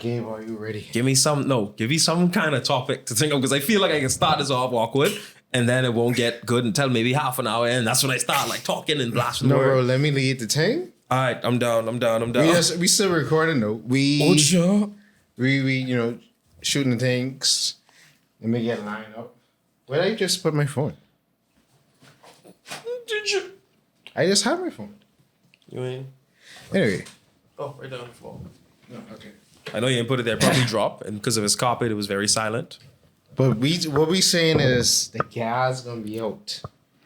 Gabe, are you ready? Give me some kind of topic to think of, because I feel like I can start this off awkward and then it won't get good until maybe half an hour in. That's when I start like talking and blasting No, words. bro, let me lead the thing. All right, I'm down. We still recording though. We shooting the things. Let me get lined up. Where did I just put my phone? Did you? I just have my phone. You ain't? Anyway. Oh, right down the floor. No, okay. I know you didn't put it there. Probably drop, and because of his carpet, it was very silent. But what we saying is the gas gonna be out.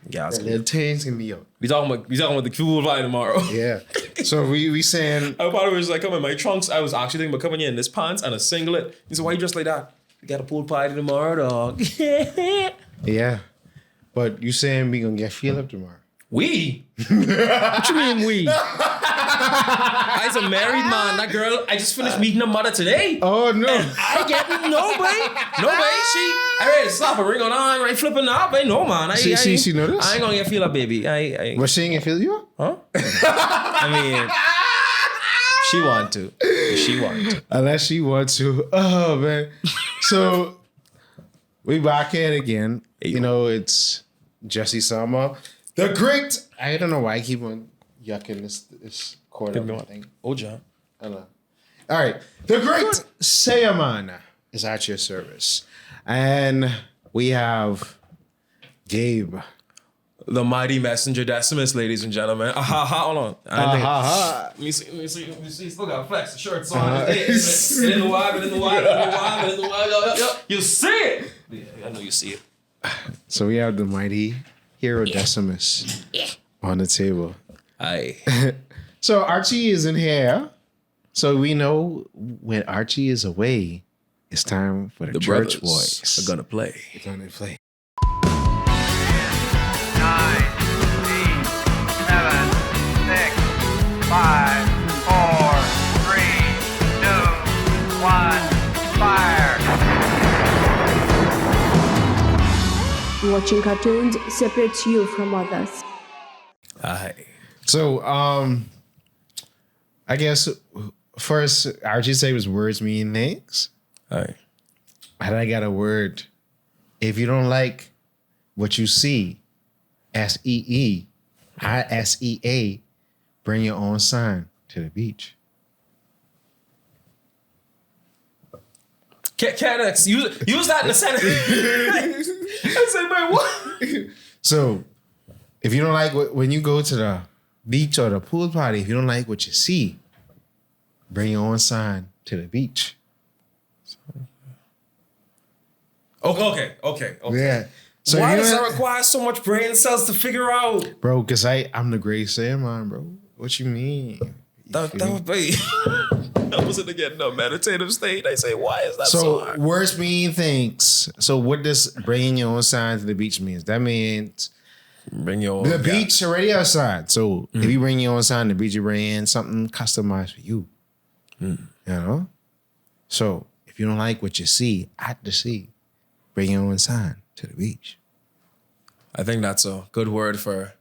Yeah, The little things gonna be out. we talking about the cool vibe tomorrow. Yeah. So we saying I thought it was like coming in my trunks. I was actually thinking about coming in this pants and a singlet. He said, "Why you dressed like that? We got a pool party tomorrow, dog." yeah. But you saying we gonna get feel up tomorrow? We? What you mean we? I's a married man. That girl, I just finished meeting her mother today. Oh no! I get no babe. I ready to slap a ring on her. I ain't flipping out, babe. No man. She know this? I ain't gonna get feel up, baby. Was she gonna feel you up? Huh? I mean, she want to. Unless she wants to. Oh man. So we back here again. You know, it's Jesse Sama. The great. I don't know why I keep on yucking this quarter thing. Oh, John. I know. All right. The great Sayaman is at your service. And we have Gabe. The mighty messenger Decimus, ladies and gentlemen. Hold on. Let me see. Still got flex. The shirt's on. It in the wide. You see it. Yeah, I know you see it. So we have the mighty hero Decimus on the table. Aye. So Archie is in here. So we know when Archie is away, it's time for the church boys. Are gonna play. They're gonna play. 9, 8, 7, 6, 5, 4, 3, 2, 1, fire. Watching cartoons separates you from others. Aye. So I guess first Archie said was words mean things. Aye. And I got a word. If you don't like what you see, SEE, ISEA, bring your own sign to the beach. Canex, use that in the sentence. I said, man, what? So if you don't like when you go to the beach or the pool party, if you don't like what you see, bring your own sign to the beach. Okay. Yeah. So why does that require so much brain cells to figure out? Bro, because I'm the great Sandman, bro. What you mean? That would be... I was in a meditative state. I say, why is that so hard? Words mean things. So what does bringing your own sign to the beach means? That means bring your own... The beach already outside. So if you bring your own sign to the beach, you bring in something customized for you. You know? So if you don't like what you see at the sea, bring your own sign to the beach. I think that's a good word for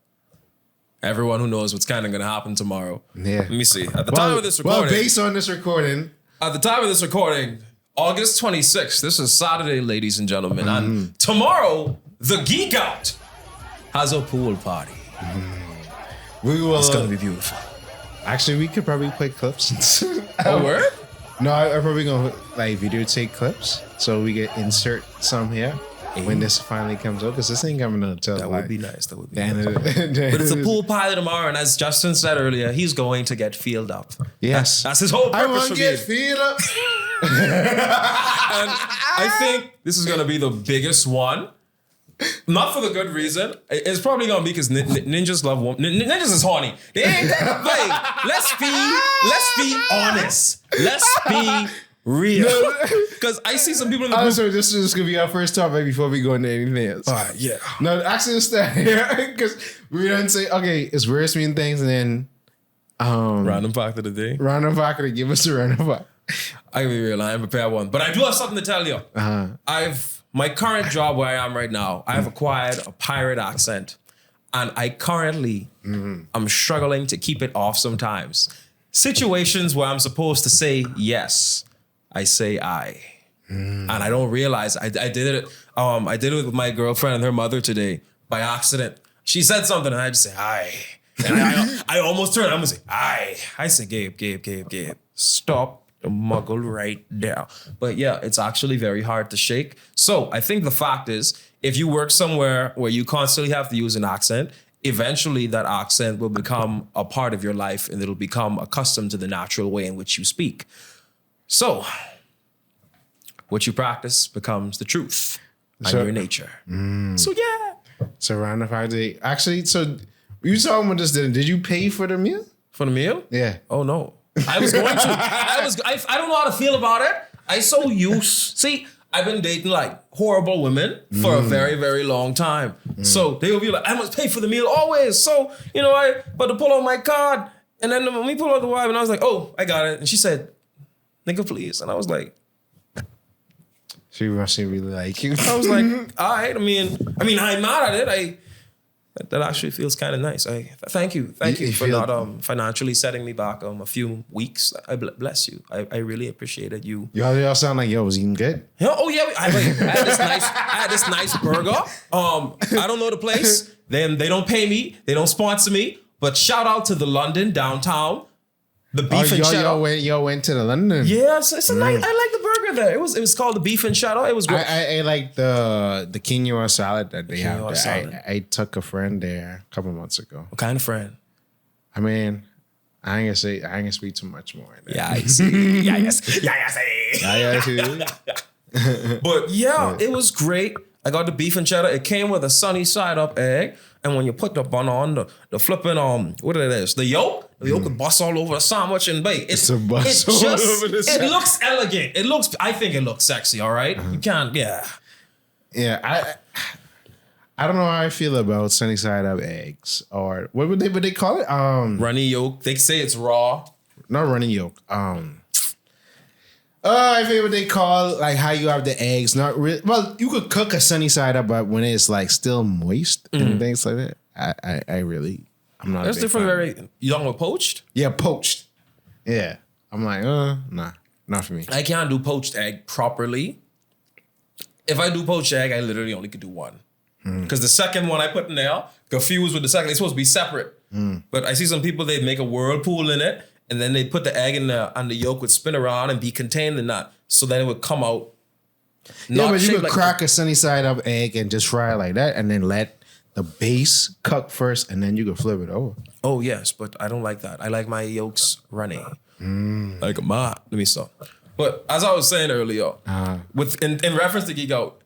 everyone who knows what's kind of going to happen tomorrow. Yeah. Let me see. At the time of this recording... Well, based on this recording... At the time of this recording, August 26th, this is Saturday, ladies and gentlemen. And tomorrow, the Geek Out has a pool party. We will... It's going to be beautiful. Actually, we could probably play clips. Oh, word? No, I'm probably going to videotape clips so we can insert some here when this finally comes out, because this ain't coming until That would be nice. That would be nice. But But it's a pool party tomorrow, and as Justin said earlier, he's going to get filled up. Yes. That's his whole purpose. I want for to get being. filled up. And I think this is going to be the biggest one. Not for the good reason. It's probably going to be because ninjas love women. Ninjas is horny. They ain't like, let's be honest. Let's be real. Because I see some people in the group. So this is going to be our first topic before we go into anything else. All right, yeah. No, actually, it's that here because we don't say, okay, it's words mean things, and then Random fact of the day. random fact to give us a random fact. I can be real. I ain't prepared one. But I do have something to tell you. My current job where I am right now, I have acquired a pirate accent. And I currently am struggling to keep it off sometimes. Situations where I'm supposed to say yes, I say I. And I don't realize I did it. I did it with my girlfriend and her mother today by accident. She said something and I just say I. And I almost turned. I'm gonna say I. I say Gabe. Stop the muggle right there. But yeah, it's actually very hard to shake. So I think the fact is, if you work somewhere where you constantly have to use an accent, eventually that accent will become a part of your life and it'll become accustomed to the natural way in which you speak. So what you practice becomes the truth and your nature. So yeah. So around the 5 day. Actually, so you talking about this dinner. Did you pay for the meal? For the meal? Yeah. Oh no. I was going to. I don't know how to feel about it. I so used. See, I've been dating like horrible women for a very, very long time. So they will be like, I must pay for the meal always. So, but to pull out my card. And then when we pull out the wife and I was like, oh, I got it. And she said, nigga, please. And I was like, she must really like you. I was like, all right. I mean, I'm mad at it. That actually feels kind of nice. Thank you for not financially setting me back a few weeks. I bless you. I really appreciated you. Y'all sound like y'all was eating good. Oh yeah, I had this nice burger. I don't know the place. They don't pay me. They don't sponsor me. But shout out to the London downtown. The beef and cheddar. Y'all went to the London. Yeah, it's a nice. I like the burger there. It was called the beef and cheddar. It was great. I like the quinoa salad that they have there. I took a friend there a couple months ago. What kind of friend? I mean, I ain't gonna speak too much more. Yeah, I see. Yeah, I see. But yeah, it was great. I got the beef and cheddar. It came with a sunny side up egg. And when you put the bun on, the flipping, what it is, the yolk would bust all over the sandwich and bake. It looks elegant. I think it looks sexy, all right? You can't, yeah. Yeah, I don't know how I feel about sunny side up eggs. Or what would they call it? Runny yolk. They say it's raw. Not runny yolk. I forget what they call like how you have the eggs. Not really. Well, you could cook a sunny side up, but when it's like still moist and things like that, I'm not. That's different. Very. You don't know poached? Yeah, poached. Yeah, I'm like, nah, not for me. I can't do poached egg properly. If I do poached egg, I literally only could do one because the second one I put in there confused with the second. It's supposed to be separate, but I see some people they make a whirlpool in it. And then they put the egg in there and the yolk would spin around and be contained in that. So then it would come out. Yeah, but you could crack a sunny side up egg and just fry it like that and then let the base cook first and then you can flip it over. Oh, yes, but I don't like that. I like my yolks runny. Like a ma. Let me stop. But as I was saying earlier, in reference to Geek Out,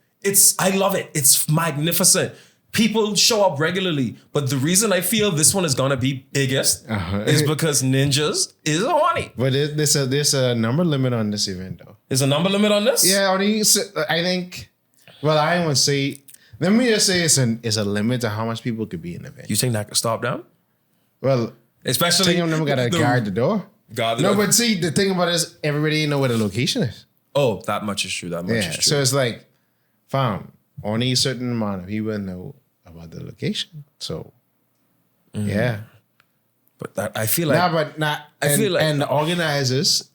I love it. It's magnificent. People show up regularly, but the reason I feel this one is gonna be biggest is because ninjas is horny. But there's a number limit on this event though. Is a number limit on this? Yeah, I think. Well, I want to say. Let me just say it's a limit to how much people could be in the event. You think that could stop them? Well, especially some of them gotta guard the door. No, but see, the thing about it is everybody know where the location is. Oh, that much is true. That much is true. So it's like, fam, only a certain amount of people know about the location. So, yeah. But I feel like... And the organizers,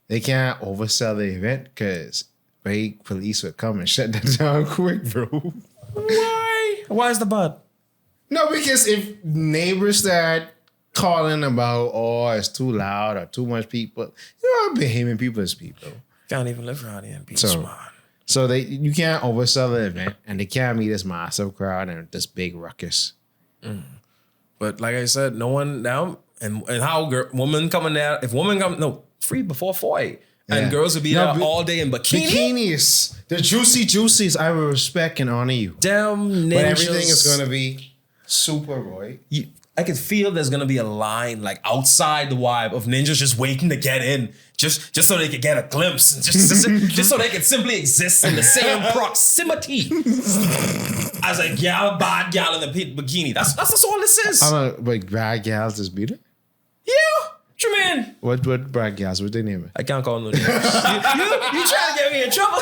they can't oversell the event because police would come and shut that down quick, bro. Why? Why is the bud? No, because if neighbors start calling about, it's too loud or too much people, behaving people is people. Can't even live around here and be smart. So you can't oversell the event, and they can't meet this massive crowd and this big ruckus. But like I said, no one now, and how women coming there? If women come, free before 4, and girls will be there all day in bikinis. The juicies. I will respect and honor you. Damn ninjas. But everything is gonna be super, boy. I could feel there's gonna be a line like outside the vibe of ninjas just waiting to get in, just so they could get a glimpse, and just so they could simply exist in the same proximity as a bad gal in the bikini. That's all this is. But bad gals just beat it? Yeah. What you mean? What bad gals? What they name it? I can't call them no names. you trying to get me in trouble?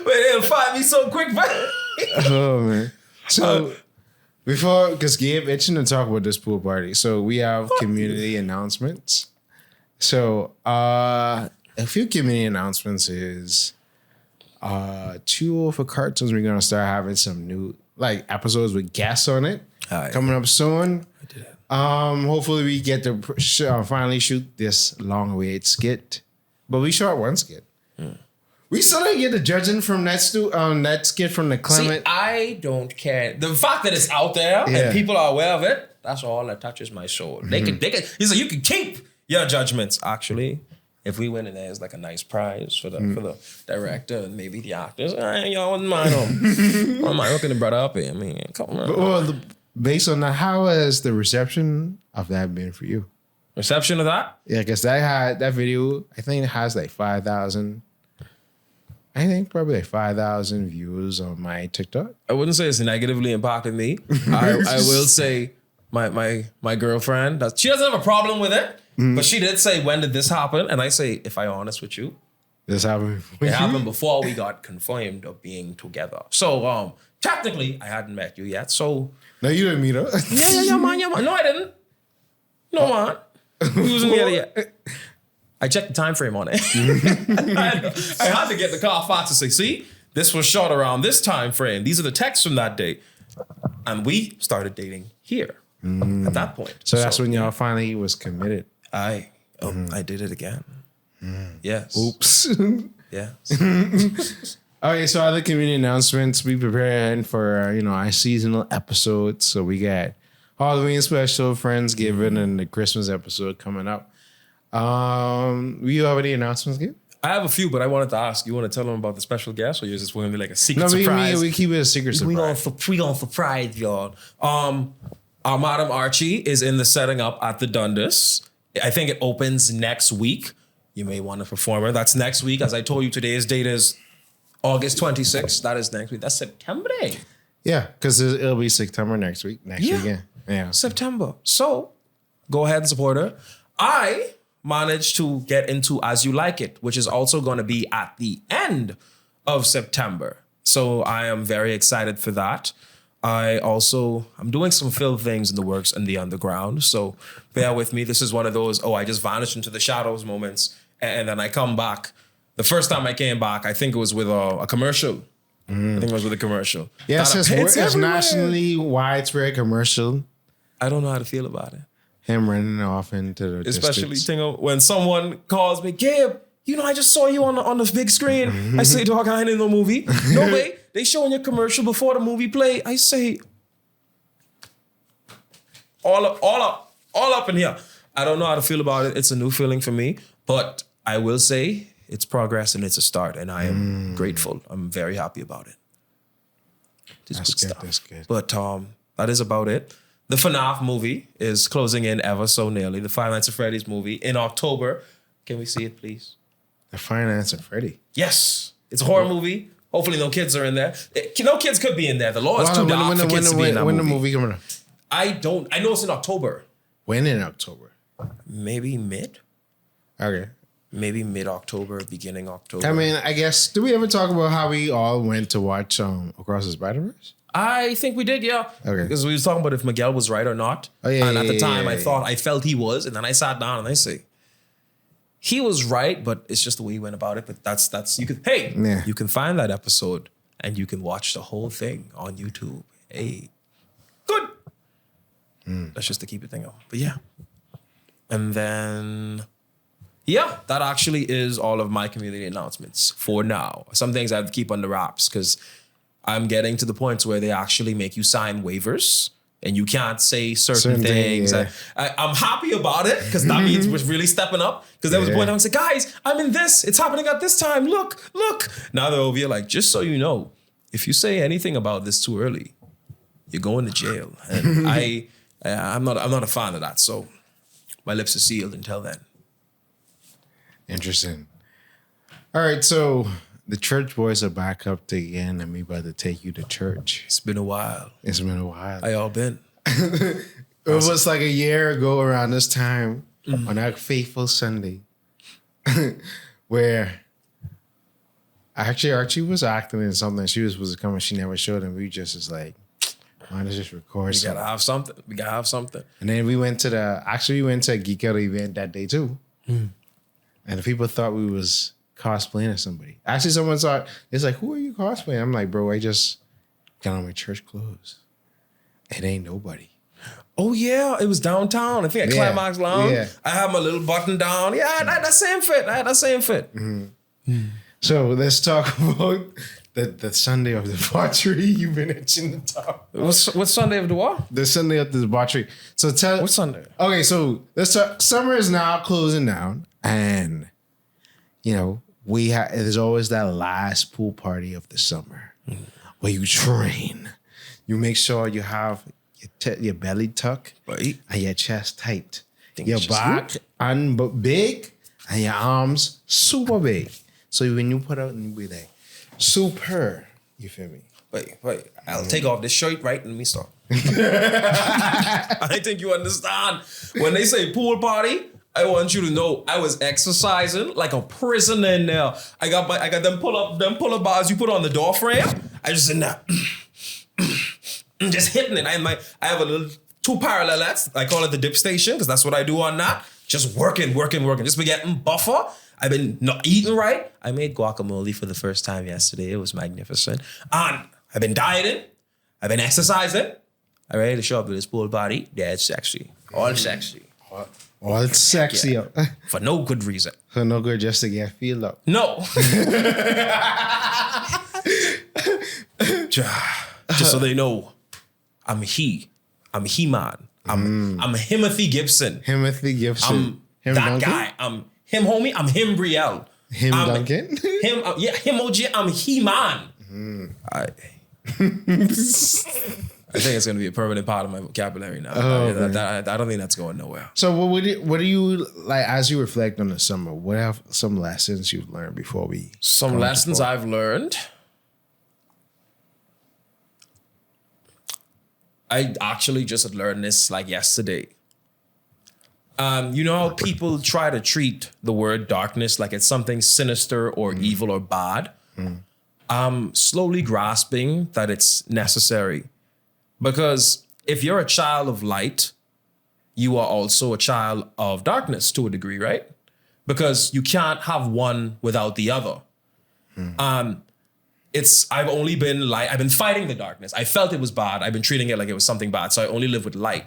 But they'll find me so quick, man. Oh man. So. Because Gabe itching to talk about this pool party. So we have community announcements. So a few community announcements is 2 for cartoons. We're gonna start having some new like episodes with guests on it coming up soon. Hopefully we get to finally shoot this long-awaited skit, but we shot one skit. We still didn't get the judging from that skit from the Clement. See, I don't care. The fact that it's out there and people are aware of it, that's all that touches my soul. They can. He's like, you can keep your judgments. Actually, if we win and there's like a nice prize for the director and maybe the actors, y'all wouldn't mind them. I wouldn't mind hooking the brother up here. I mean, come on. Based on that, how has the reception of that been for you? Reception of that? Yeah, because that video, I think it has like 5,000. I think probably like 5,000 views on my TikTok. I wouldn't say it's negatively impacted me. I will say my girlfriend, she doesn't have a problem with it, but she did say, when did this happen? And I say, if I'm honest with you, this happened. It happened before we got confirmed of being together. So technically, I hadn't met you yet. So no, you didn't meet her. Yeah, man. No, I didn't. No, man. We wasn't together yet. I checked the time frame on it. I had to get the car fast to say, see, this was shot around this time frame. These are the texts from that day. And we started dating here at that point. So that's when y'all finally was committed. I did it again. Yes. Oops. Yes. Okay, so other community announcements. We preparing for our seasonal episodes. So we got Halloween special, Friendsgiving, and the Christmas episode coming up. We have any announcements, Gabe? I have a few, but I wanted to ask. You want to tell them about the special guest, or is this going to be like a secret surprise? We keep it a secret surprise. We gonna surprise y'all. Our Madam Archie is in the setting up at the Dundas. I think it opens next week. You may want to perform her. That's next week. As I told you, today's date is August 26th. That is next week. That's September day. Yeah, because it'll be September next week. Next weekend. Yeah. September. So go ahead and support her. I managed to get into As You Like It, which is also going to be at the end of September. So I am very excited for that. I'm doing some film things in the works in the underground. So bear with me. This is one of those, I just vanished into the shadows moments. And then I come back. The first time I came back, I think it was with a commercial. I think it was with a commercial. Yes, it's nationally widespread commercial. I don't know how to feel about it. Him running off into the especially when someone calls me, Gabe, I just saw you on the big screen. I say, dog, I ain't in no movie. No way. They showing your commercial before the movie play. I say, all up in here. I don't know how to feel about it. It's a new feeling for me, but I will say it's progress and it's a start, and I am grateful. I'm very happy about it. That's good. That's good. But that is about it. The FNAF movie is closing in ever so nearly. The Five Nights at Freddy's movie in October. Can we see it, please? The Five Nights at Freddy. Yes. It's a horror movie. Hopefully no kids are in there. No kids could be in there. The law is too dark for kids to be in that movie. When the movie coming up? I know it's in October. When in October? Maybe mid. Okay. Maybe mid-October, beginning October. I mean, I guess, did we ever talk about how we all went to watch Across the Spider-Verse? I think we did, yeah. Okay. Because we was talking about if Miguel was right or not. Oh, yeah, and at the time, I felt he was. And then I sat down and I say, he was right, but it's just the way he went about it. But that's you can find that episode and you can watch the whole thing on YouTube. Hey, good. That's just to keep it thing up. But yeah. And then, that actually is all of my community announcements for now. Some things I have to keep under wraps because I'm getting to the points where they actually make you sign waivers and you can't say certain things. Yeah. I'm happy about it because that means we're really stepping up. Because there was a point I was like, guys, I'm in this. It's happening at this time. Look. Now they're over here like, just so you know, if you say anything about this too early, you're going to jail. And I'm not a fan of that. So my lips are sealed until then. Interesting. All right, so the church boys are back up again, and we about to take you to church. It's been a while. How y'all been? It was like a year ago around this time on that fateful Sunday where actually Archie was acting in something. She was supposed to come and she never showed, and we just was like, why don't just record something? We gotta have something. And then we went to a Geek Out event that day too. And the people thought we was cosplaying as somebody. Actually, someone thought, it's like, who are you cosplaying? I'm like, bro, I just got on my church clothes. It ain't nobody. Oh yeah, it was downtown. I think at Yeah. Climax Lounge. Yeah. I had my little button down. Yeah, I had that same fit. So let's talk about the Sunday of debauchery. You've been itching to talk. What's Sunday of the what? The Sunday of the debauchery. So tell. What's Sunday? Okay, so let's talk. Summer is now closing down, and you know there's always that last pool party of the summer where you train. You make sure you have your belly tucked Right. and your chest tight, Think your it's just back big and your arms super big. So when you put out and you be like super, you feel me? Wait. I'll take off this shirt, right? And let me start. I think you understand. When they say pool party, I want you to know I was exercising like a prisoner in there. I got them pull up bars you put on the door frame. I just in there. Just hitting it. I have a little 2 parallettes. I call it the dip station because that's what I do on that. Just working. Just be getting buffer. I've been not eating right. I made guacamole for the first time yesterday. It was magnificent. And I've been dieting. I've been exercising. I'm ready to show up with this pool party. Yeah, it's sexy. All sexy. All sexy up. For no good reason. So no good just to get feel up. No. Just so they know, I'm He-Man. I'm Timothy Gibson. Timothy Gibson. I'm him that Duncan? guy. I'm him, homie. I'm him, Brielle. Him I'm Duncan? Him, him, OG. I'm He-Man. I think it's going to be a permanent part of my vocabulary now. I don't think that's going nowhere. So what do you like as you reflect on the summer? What have some lessons you've learned before we? Some lessons I've learned. I actually just learned this like yesterday. You know how people try to treat the word darkness like it's something sinister or evil or bad? I'm slowly grasping that it's necessary. Because if you're a child of light, you are also a child of darkness to a degree, right? Because you can't have one without the other. I've been fighting the darkness. I felt it was bad. I've been treating it like it was something bad. So I only live with light.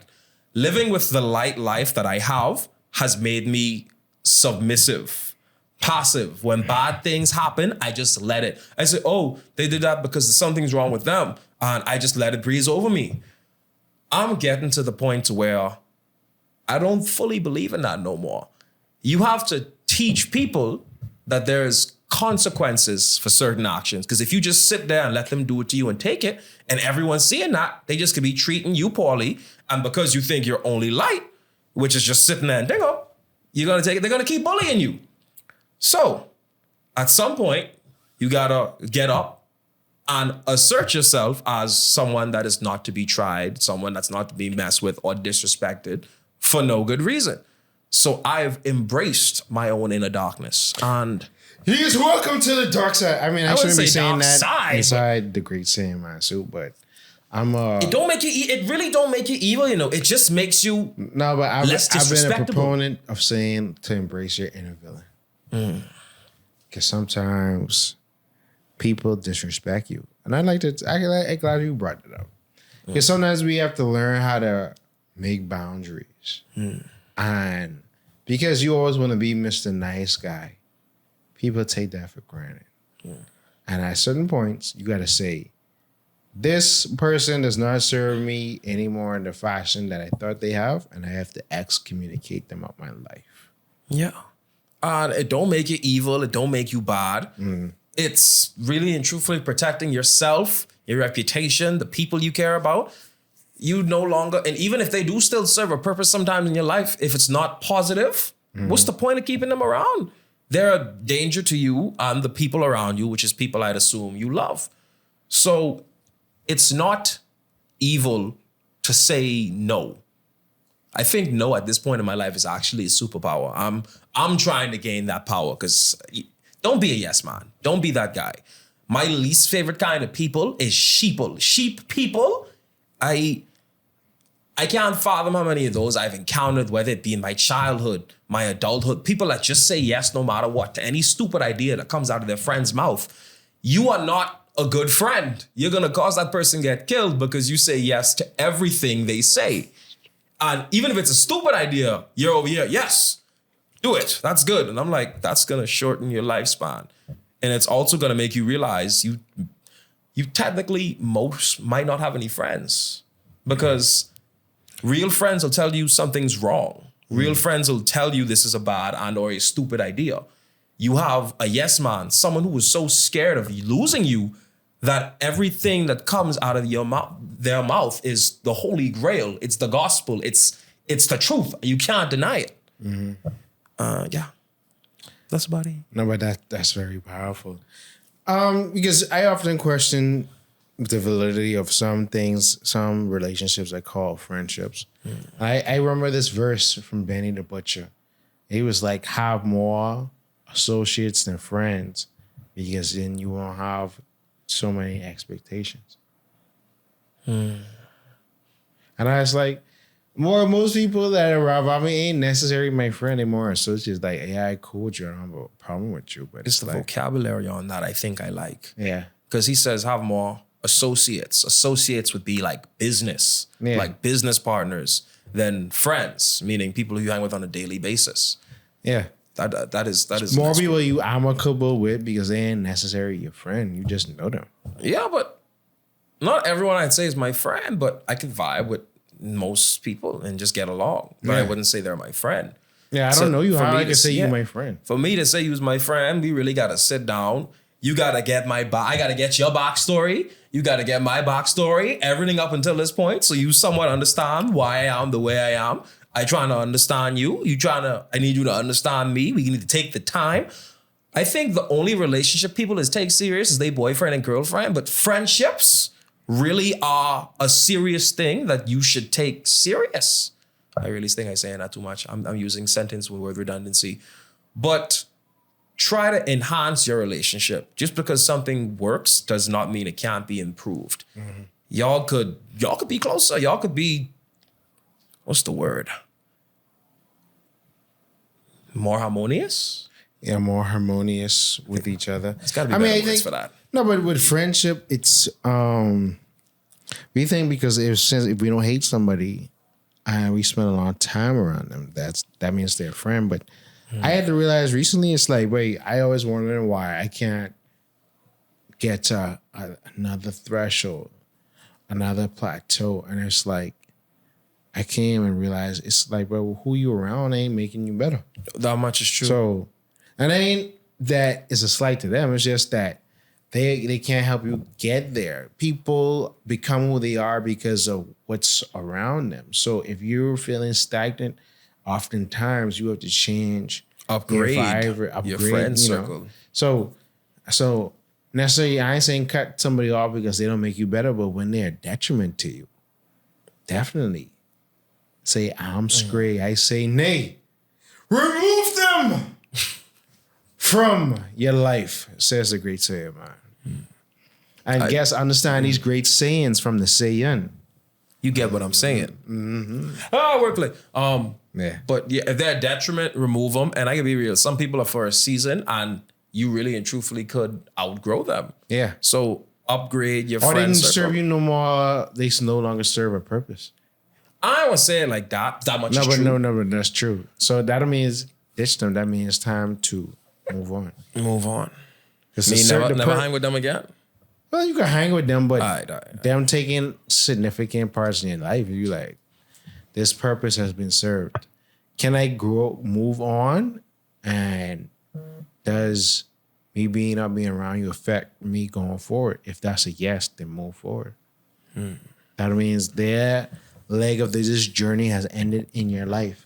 Living with the light life that I have has made me submissive, passive. When bad things happen, I just let it. I say, oh, they did that because something's wrong with them. And I just let it breeze over me. I'm getting to the point where I don't fully believe in that no more. You have to teach people that there's consequences for certain actions. Because if you just sit there and let them do it to you and take it, and everyone's seeing that, they just could be treating you poorly. And because you think you're only light, which is just sitting there and dingo, you're gonna take it, they're gonna keep bullying you. So at some point, you gotta get up and assert yourself as someone that is not to be tried, someone that's not to be messed with or disrespected for no good reason. So I've embraced my own inner darkness. And he is welcome to the dark side. I mean, I shouldn't be saying that side, inside the great saying my suit, but I'm it really don't make you evil, you know. It just makes you no, but I've been a disrespectable. proponent of saying to embrace your inner villain. Because sometimes people disrespect you. And I'm glad you brought it up. Because sometimes we have to learn how to make boundaries. And because you always want to be Mr. Nice Guy, people take that for granted. And at certain points, you got to say, this person does not serve me anymore in the fashion that I thought they have, and I have to excommunicate them out my life. Yeah. It don't make you evil. It don't make you bad. It's really and truthfully protecting yourself, your reputation, the people you care about. You no longer, and even if they do still serve a purpose sometimes in your life, if it's not positive, what's the point of keeping them around? They're a danger to you and the people around you, which is people I'd assume you love. So it's not evil to say no. I think no at this point in my life is actually a superpower. I'm trying to gain that power because don't be a yes man. Don't be that guy. My least favorite kind of people is sheeple. Sheep people. I I can't fathom how many of those I've encountered, whether it be in my childhood, my adulthood, people that just say yes no matter what to any stupid idea that comes out of their friend's mouth. You are not a good friend. You're going to cause that person get killed because you say yes to everything they say. And even if it's a stupid idea, you're over here, yes, do it. That's good. And I'm like, that's going to shorten your lifespan. And it's also going to make you realize you technically most might not have any friends, because real friends will tell you something's wrong. Real friends will tell you this is a bad and or a stupid idea. You have a yes man, someone who is so scared of losing you that everything that comes out of their mouth is the holy grail. It's the gospel. It's the truth. You can't deny it. Yeah, that's about it. No, but that's very powerful. Because I often question the validity of some things, some relationships I call friendships. I remember this verse from Benny the Butcher. He was like, have more associates than friends, because then you won't have so many expectations. And I was like, most people that are around me ain't necessarily my friend anymore. Associates, like, yeah, I cool with you, I don't have a problem with you, but It's the like, vocabulary on that I think I like. yeah. Because he says have more associates. Associates would be like business, Yeah. like business partners, than friends, meaning people who you hang with on a daily basis. Yeah. That is More nice. people you amicable with because they ain't necessarily your friend. You just know them. Yeah, but not everyone I'd say is my friend, but I can vibe with most people and just get along. But I Yeah. wouldn't say they're my friend. Yeah, I So don't know you. for How me I to can say see- you yeah. my friend? For me to say you was my friend, we really gotta sit down. You gotta get I gotta get your backstory. You gotta get my backstory. Everything up until this point, so you somewhat understand why I am the way I am. I trying to understand you. I need you to understand me. We need to take the time. I think the only relationship people is take serious is they boyfriend and girlfriend, but friendships really are a serious thing that you should take serious. I really think I'm saying that too much. I'm using sentence with word redundancy, but try to enhance your relationship. Just because something works does not mean it can't be improved. Y'all could be closer. Y'all could be, what's the word? More harmonious? Yeah, more harmonious with each other. It's gotta be better words for that. No, but with friendship, it's we think because if we don't hate somebody and we spend a lot of time around them, that means they're a friend. But I had to realize recently, it's like, wait, I always wondered why I can't get to another threshold, another plateau, and it's like I can't even realize it's like, bro, who you around ain't making you better. That much is true. So, and it ain't that it's a slight to them. It's just that they can't help you get there. People become who they are because of what's around them. So if you're feeling stagnant, oftentimes you have to change, Upgrade your friend you know. circle. So necessarily, I ain't saying cut somebody off because they don't make you better, but when they're a detriment to you, definitely say, I'm screwed. I say, nay, remove them from your life, says the great sayer, man. I guess understand these great sayings from the Sayan. You get what I'm saying. Wordplay. Yeah. But yeah, if they're a detriment, remove them. And I can be real. Some people are for a season and you really and truthfully could outgrow them. Yeah. So upgrade your Or they friends. didn't serve you no more. They no longer serve a purpose. I don't want to say it like that. That much is true. No, but that's true. So that means ditch them. That means time to move on. Move on. It's Me a certain never hang with them again. Well, you can hang with them, but All right. them taking significant parts in your life, you like, this purpose has been served. Can I move on? And does me being around you affect me going forward? If that's a yes, then move forward. That means their leg of this journey has ended in your life.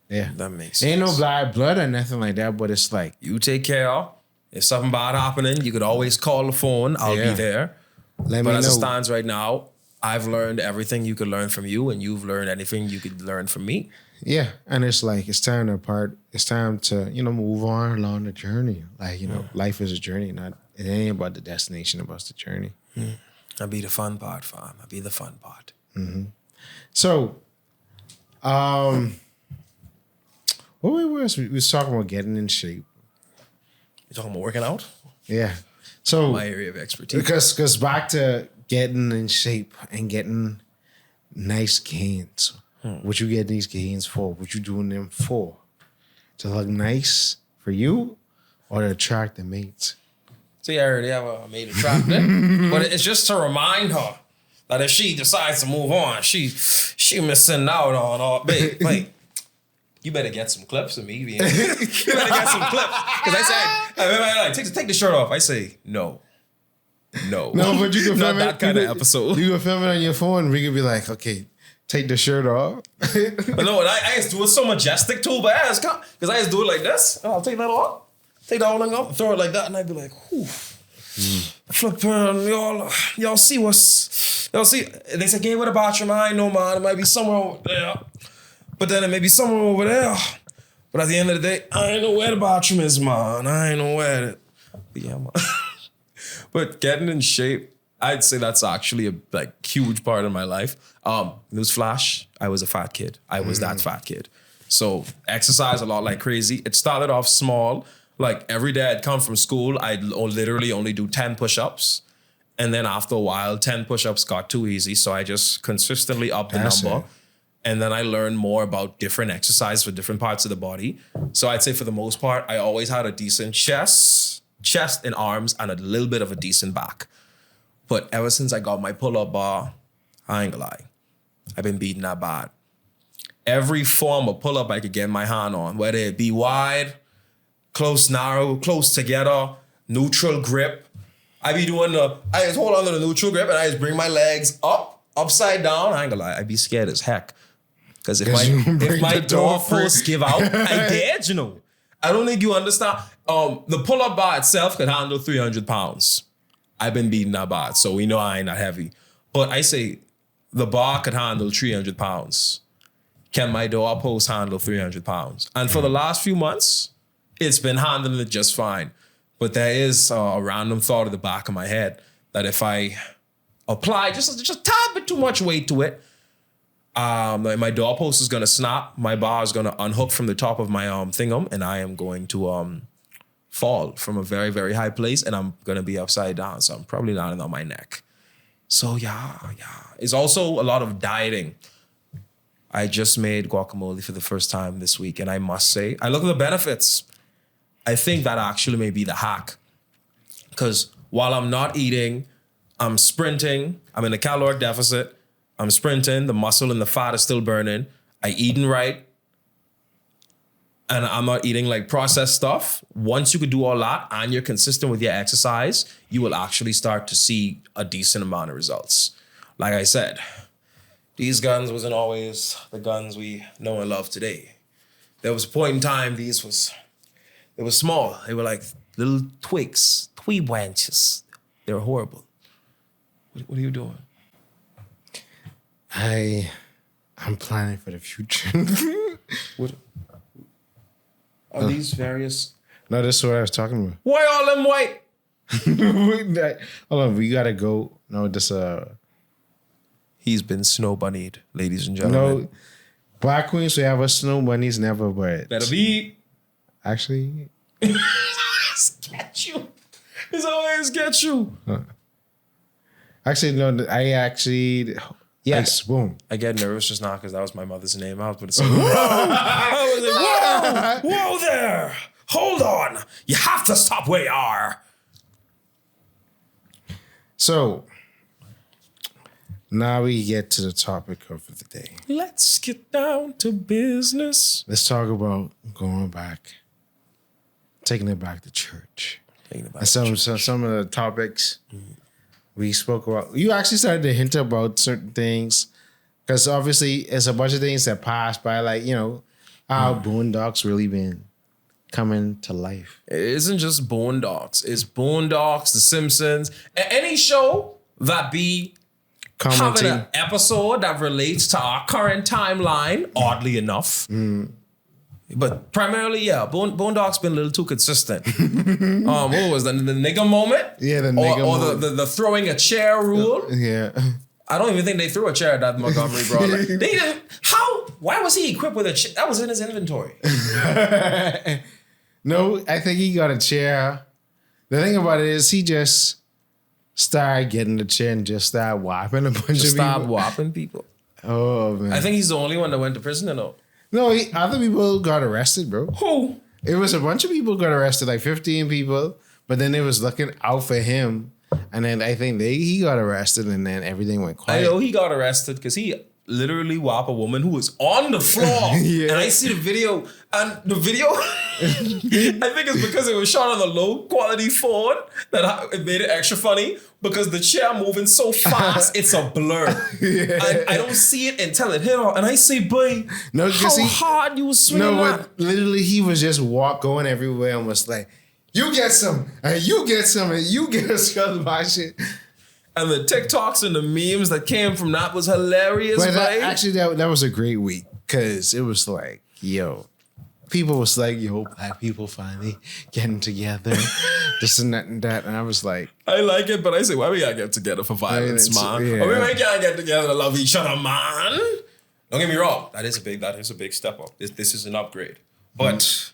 Yeah. That makes Ain't no sense. blood or nothing like that, but it's like, You take care. If something bad happening, you could always call the phone. I'll Yeah. be there. let But me as it know. stands right now, I've learned everything you could learn from you, and you've learned anything you could learn from me. Yeah, and it's like it's time to part. It's time to move on along the journey. Like life is a journey. Not it ain't about the destination. About the journey. That'd be the fun part, fam. That'd be the fun part. So, what was we was talking about getting in shape? You talking about working out? Yeah. So My area of expertise. because back to getting in shape and getting nice gains. What you getting these gains for? What you doing them for? To look nice for you or to attract the mates? See, I already have a maid attracted, but it's just to remind her that if she decides to move on, she missing out on all. Babe, like, you better get some clips of me. You better get some clips. Because I said, take the shirt off. I say, no. No, but you can Not film that it. kind of episode. You can film it on your phone. We could be like, okay, take the shirt off. But no, I used to do it so majestic too, but because I used to do it like this. Oh, I'll take that off. Take that whole thing off, throw it like that, and I'd be like, whew. Flippin', y'all see y'all see, they said, "Game with a bathroom." I ain't know, man. It might be somewhere over there. But then it may be somewhere over there. But at the end of the day, I ain't know where the bathroom is, man. I ain't know where it. But yeah, man. But getting in shape, I'd say that's actually a huge part of my life. Newsflash, I was a fat kid. I was that fat kid. So exercise a lot like crazy. It started off small. Like every day I'd come from school, I'd literally only do 10 push-ups. And then after a while, 10 push-ups got too easy. So I just consistently upped the number. it. And then I learned more about different exercises for different parts of the body. So I'd say for the most part, I always had a decent chest and arms, and a little bit of a decent back. But ever since I got my pull-up bar, I ain't gonna lie, I've been beating that bad. Every form of pull-up I could get my hand on, whether it be wide, close, narrow, close together, neutral grip. I be doing I just hold on to the neutral grip and I just bring my legs up, upside down. I ain't gonna lie, I'd be scared as heck. Because if my doorposts give out, I dead, you know. I don't think you understand. The pull-up bar itself could handle 300 pounds. I've been beating that bar, so we know I ain't that heavy. But I say the bar could handle 300 pounds. Can my doorpost handle 300 pounds? And for the last few months, it's been handling it just fine. But there is a random thought at the back of my head that if I apply just a tad bit too much weight to it, my doorpost is gonna snap, my bar is gonna unhook from the top of my thingum, and I am going to fall from a very, very high place, and I'm gonna be upside down. So I'm probably landing on my neck. So yeah. It's also a lot of dieting. I just made guacamole for the first time this week, and I must say, I look at the benefits. I think that actually may be the hack. Because while I'm not eating, I'm sprinting, I'm in a caloric deficit, I'm sprinting, the muscle and the fat is still burning, I eating right, and I'm not eating like processed stuff. Once you could do all that and you're consistent with your exercise, you will actually start to see a decent amount of results. Like I said, these guns wasn't always the guns we know and love today. There was a point in time they were small. They were like little twigs, twig branches. They were horrible. What are you doing? I'm planning for the future. What are these various? No, this is what I was talking about. Why all them white? Hold on, we gotta go. No, this He's been snow bunnied, ladies and gentlemen. no Black Queens. We have a snow bunnies never, but Better be. actually, Get you. It's always get you. no. Yes, boom. I get nervous just now because that was my mother's name. I was going to say, whoa! I was like, whoa there! Hold on! You have to stop where you are. So now we get to the topic of the day. Let's get down to business. Let's talk about going back, taking it back to church. And some of the topics we spoke about. You actually started to hint about certain things because obviously it's a bunch of things that passed by, like, you know, how Boondocks really been coming to life. It isn't just Boondocks. It's Boondocks, The Simpsons, any show that be having Commenting. an episode that relates to our current timeline, oddly enough. But primarily, yeah, Boondocks been a little too consistent. What was that? The nigga moment? Yeah, the nigga or moment. the throwing a chair rule. Yeah. I don't even think they threw a chair at that Montgomery brawler. They didn't. How? Why was he equipped with a chair? That was in his inventory. No, I think he got a chair. The thing about it is he just started getting the chair and just started whopping a bunch of Stop people. whopping people. Oh, man. I think he's the only one that went to prison, or no? No, other people got arrested, bro. Who? It was a bunch of people got arrested, like 15 people, but then they was looking out for him. And then I think he got arrested and then everything went I quiet. know he got arrested because he literally whopped a woman who was on the floor. Yeah. And I see the video, and the video, I think it's because it was shot on a low quality phone that it made it extra funny because the chair moving so fast, it's a blur. Yeah. I don't see it until it hit her. And I say, boy, No, 'cause how he- hard you was swinging No, that. but literally he was just going everywhere and was like, you get some, and you get some, and you get some of my shit. And the TikToks and the memes that came from that was hilarious, But right? actually, that was a great week because it was like, yo, people was like, yo, black people finally getting together, this and that and that. And I was like, I like it, but I say, why we gotta get together for violence, It's- man? yeah. Or we ain't gotta get together to love each other, man. Don't get me wrong. That is a big step up. This is an upgrade. But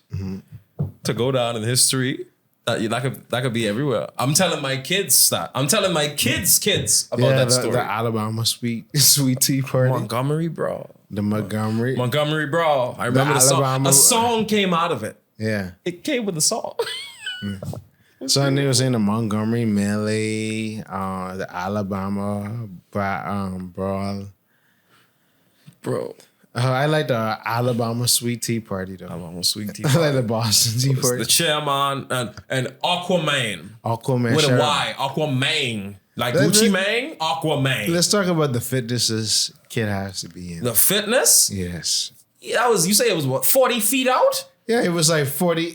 to go down in history, that could be everywhere. I'm telling my kids that. I'm telling my kids about that story. the Alabama sweet tea party, Montgomery, bro. the Montgomery, bro. I remember the song. Alabama- A song came out of it. yeah. It came with the song. So they was in the Montgomery melee, the Alabama brawl. Bro. I like the Alabama sweet tea party though. I'm almost sweet tea. I like the Boston tea The party. chairman and Aquaman. Aquaman. With a shout out. Y, Aquaman. Like Let's- Gucci Mane, Aquaman. Let's talk about the fitnesses kid has to be in. The fitness? Yes. Yeah, you say it was what, 40 feet out? Yeah, it was like 40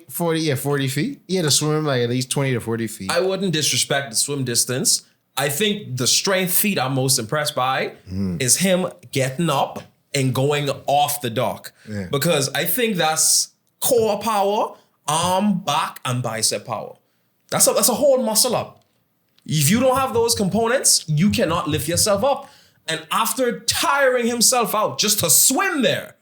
feet. He had to swim like at least 20 to 40 feet. I wouldn't disrespect the swim distance. I think the strength feat I'm most impressed by is him getting up and going off the dock. Yeah. Because I think that's core power, arm, back, and bicep power. That's a whole muscle up. If you don't have those components, you cannot lift yourself up. And after tiring himself out just to swim there,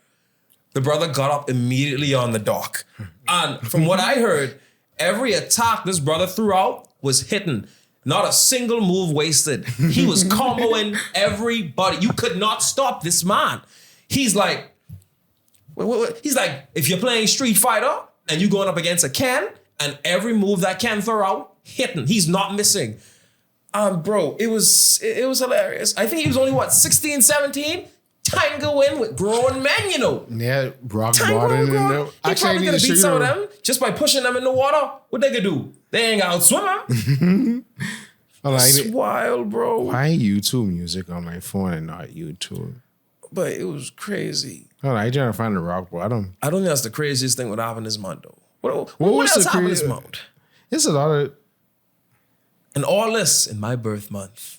the brother got up immediately on the dock. And from what I heard, every attack this brother threw out was hitting. Not a single move wasted. He was comboing everybody. You could not stop this man. He's like, if you're playing Street Fighter and you're going up against a Ken, and every move that Ken throw out, hitting. He's not missing. Bro, it was hilarious. I think he was only, 16, 17? Time to go in with grown men, you know. Yeah, rock Time bottom. grown, grown. There. He Actually, I probably need could to have show beat you some of the- them just by pushing them in the water. What they could do? They ain't out swimming. I like It's it. wild, bro. Why YouTube music on my phone and not YouTube? But it was crazy. Hold on, I trying to find the rock bottom. I don't think that's the craziest thing that happened this month, though. What was else the happened this crazy- month? It's a lot of. And all this in my birth month,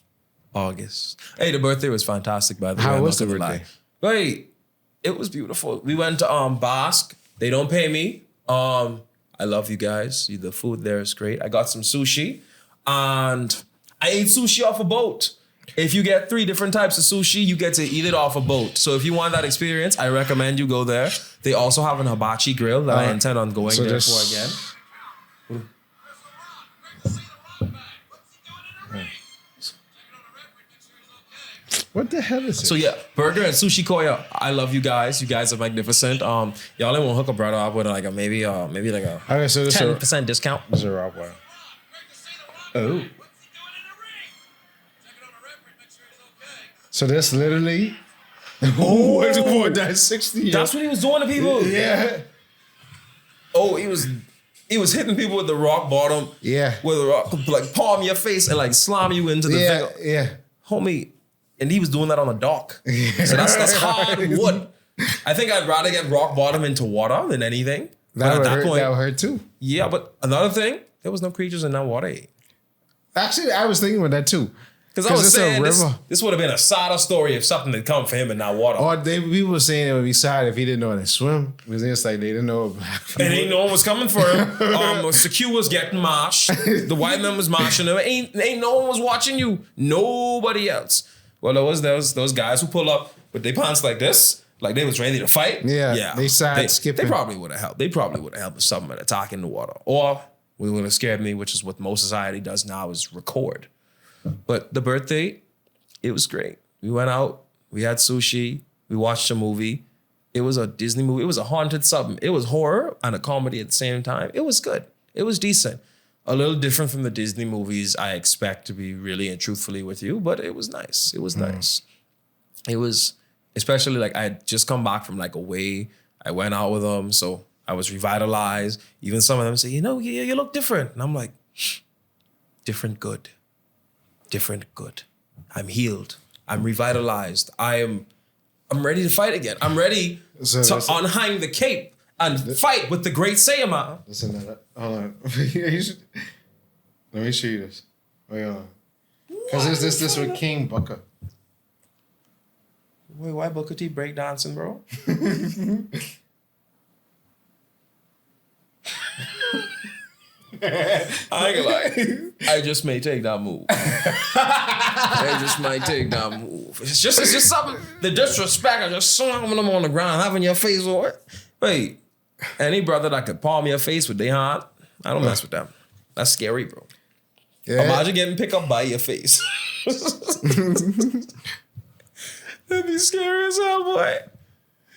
August. Hey, the birthday was fantastic, by the way. How I'm was not the gonna birthday? lie. Wait, it was beautiful. We went to Basque. They don't pay me. I love you guys. The food there is great. I got some sushi, and I ate sushi off a boat. If you get 3 different types of sushi, you get to eat it off a boat. So if you want that experience, I recommend you go there. They also have an hibachi grill that I intend on going there there's- for again. What the hell is it? So yeah, burger and sushi koya. I love you guys. You guys are magnificent. Y'all ain't want to hook a brother up with like a maybe like a Okay, so this is 10% discount. a rock bottom. Oh, So that's literally. Oh, that's 60. that's what he was doing to people. Yeah. Oh, he was hitting people with the rock bottom. Yeah. With a rock, like palm your face and like slam you into the Yeah. finger. Yeah. Homie. And he was doing that on a dock. So that's hard wood. I think I'd rather get rock bottom into water than anything. That But would hurt. That would hurt too. yeah. But another thing, there was no creatures in that water. Actually, I was thinking about that too. Because I was it's saying a this, river. this would have been a sadder story if something had come for him in that water. Or people were saying it would be sad if he didn't know how to swim. Because it's like they didn't know black people. And ain't no one was coming for him. Secure was getting mashed. The white man was mashing him. Ain't no one was watching you. Nobody else. Well, there was those guys who pull up with their pants like this, like they was ready to fight. Yeah, they side skipping. They probably would have helped. They probably would have helped with something to talk in the water. Or we would have scared me, which is what most society does now, is record. But the birthday, it was great. We went out, we had sushi, we watched a movie. It was a Disney movie. It was a haunted something. It was horror and a comedy at the same time. It was good. It was decent. A little different from the Disney movies I expect, to be really and truthfully with you, but it was nice. It was nice. It was, especially like I had just come back from like away. I went out with them, so I was revitalized. Even some of them say, you look different. And I'm like, different good. Different good. I'm healed. I'm revitalized. I'm ready to fight again. I'm ready to unhang the cape and fight with the great Sayama. Listen to that. Hold on. Let me show you this. Wait, hold on. Because this with King Booker. Wait, why Booker T breakdancing, bro? I ain't gonna lie. I just may take that move. I just might take that move. It's just something. The disrespect of just slamming them on the ground, having your face on it. Wait, any brother that could palm your face with their hand, I don't mess with them. That's scary, bro. Yeah. Imagine getting picked up by your face. That'd be scary as hell, boy.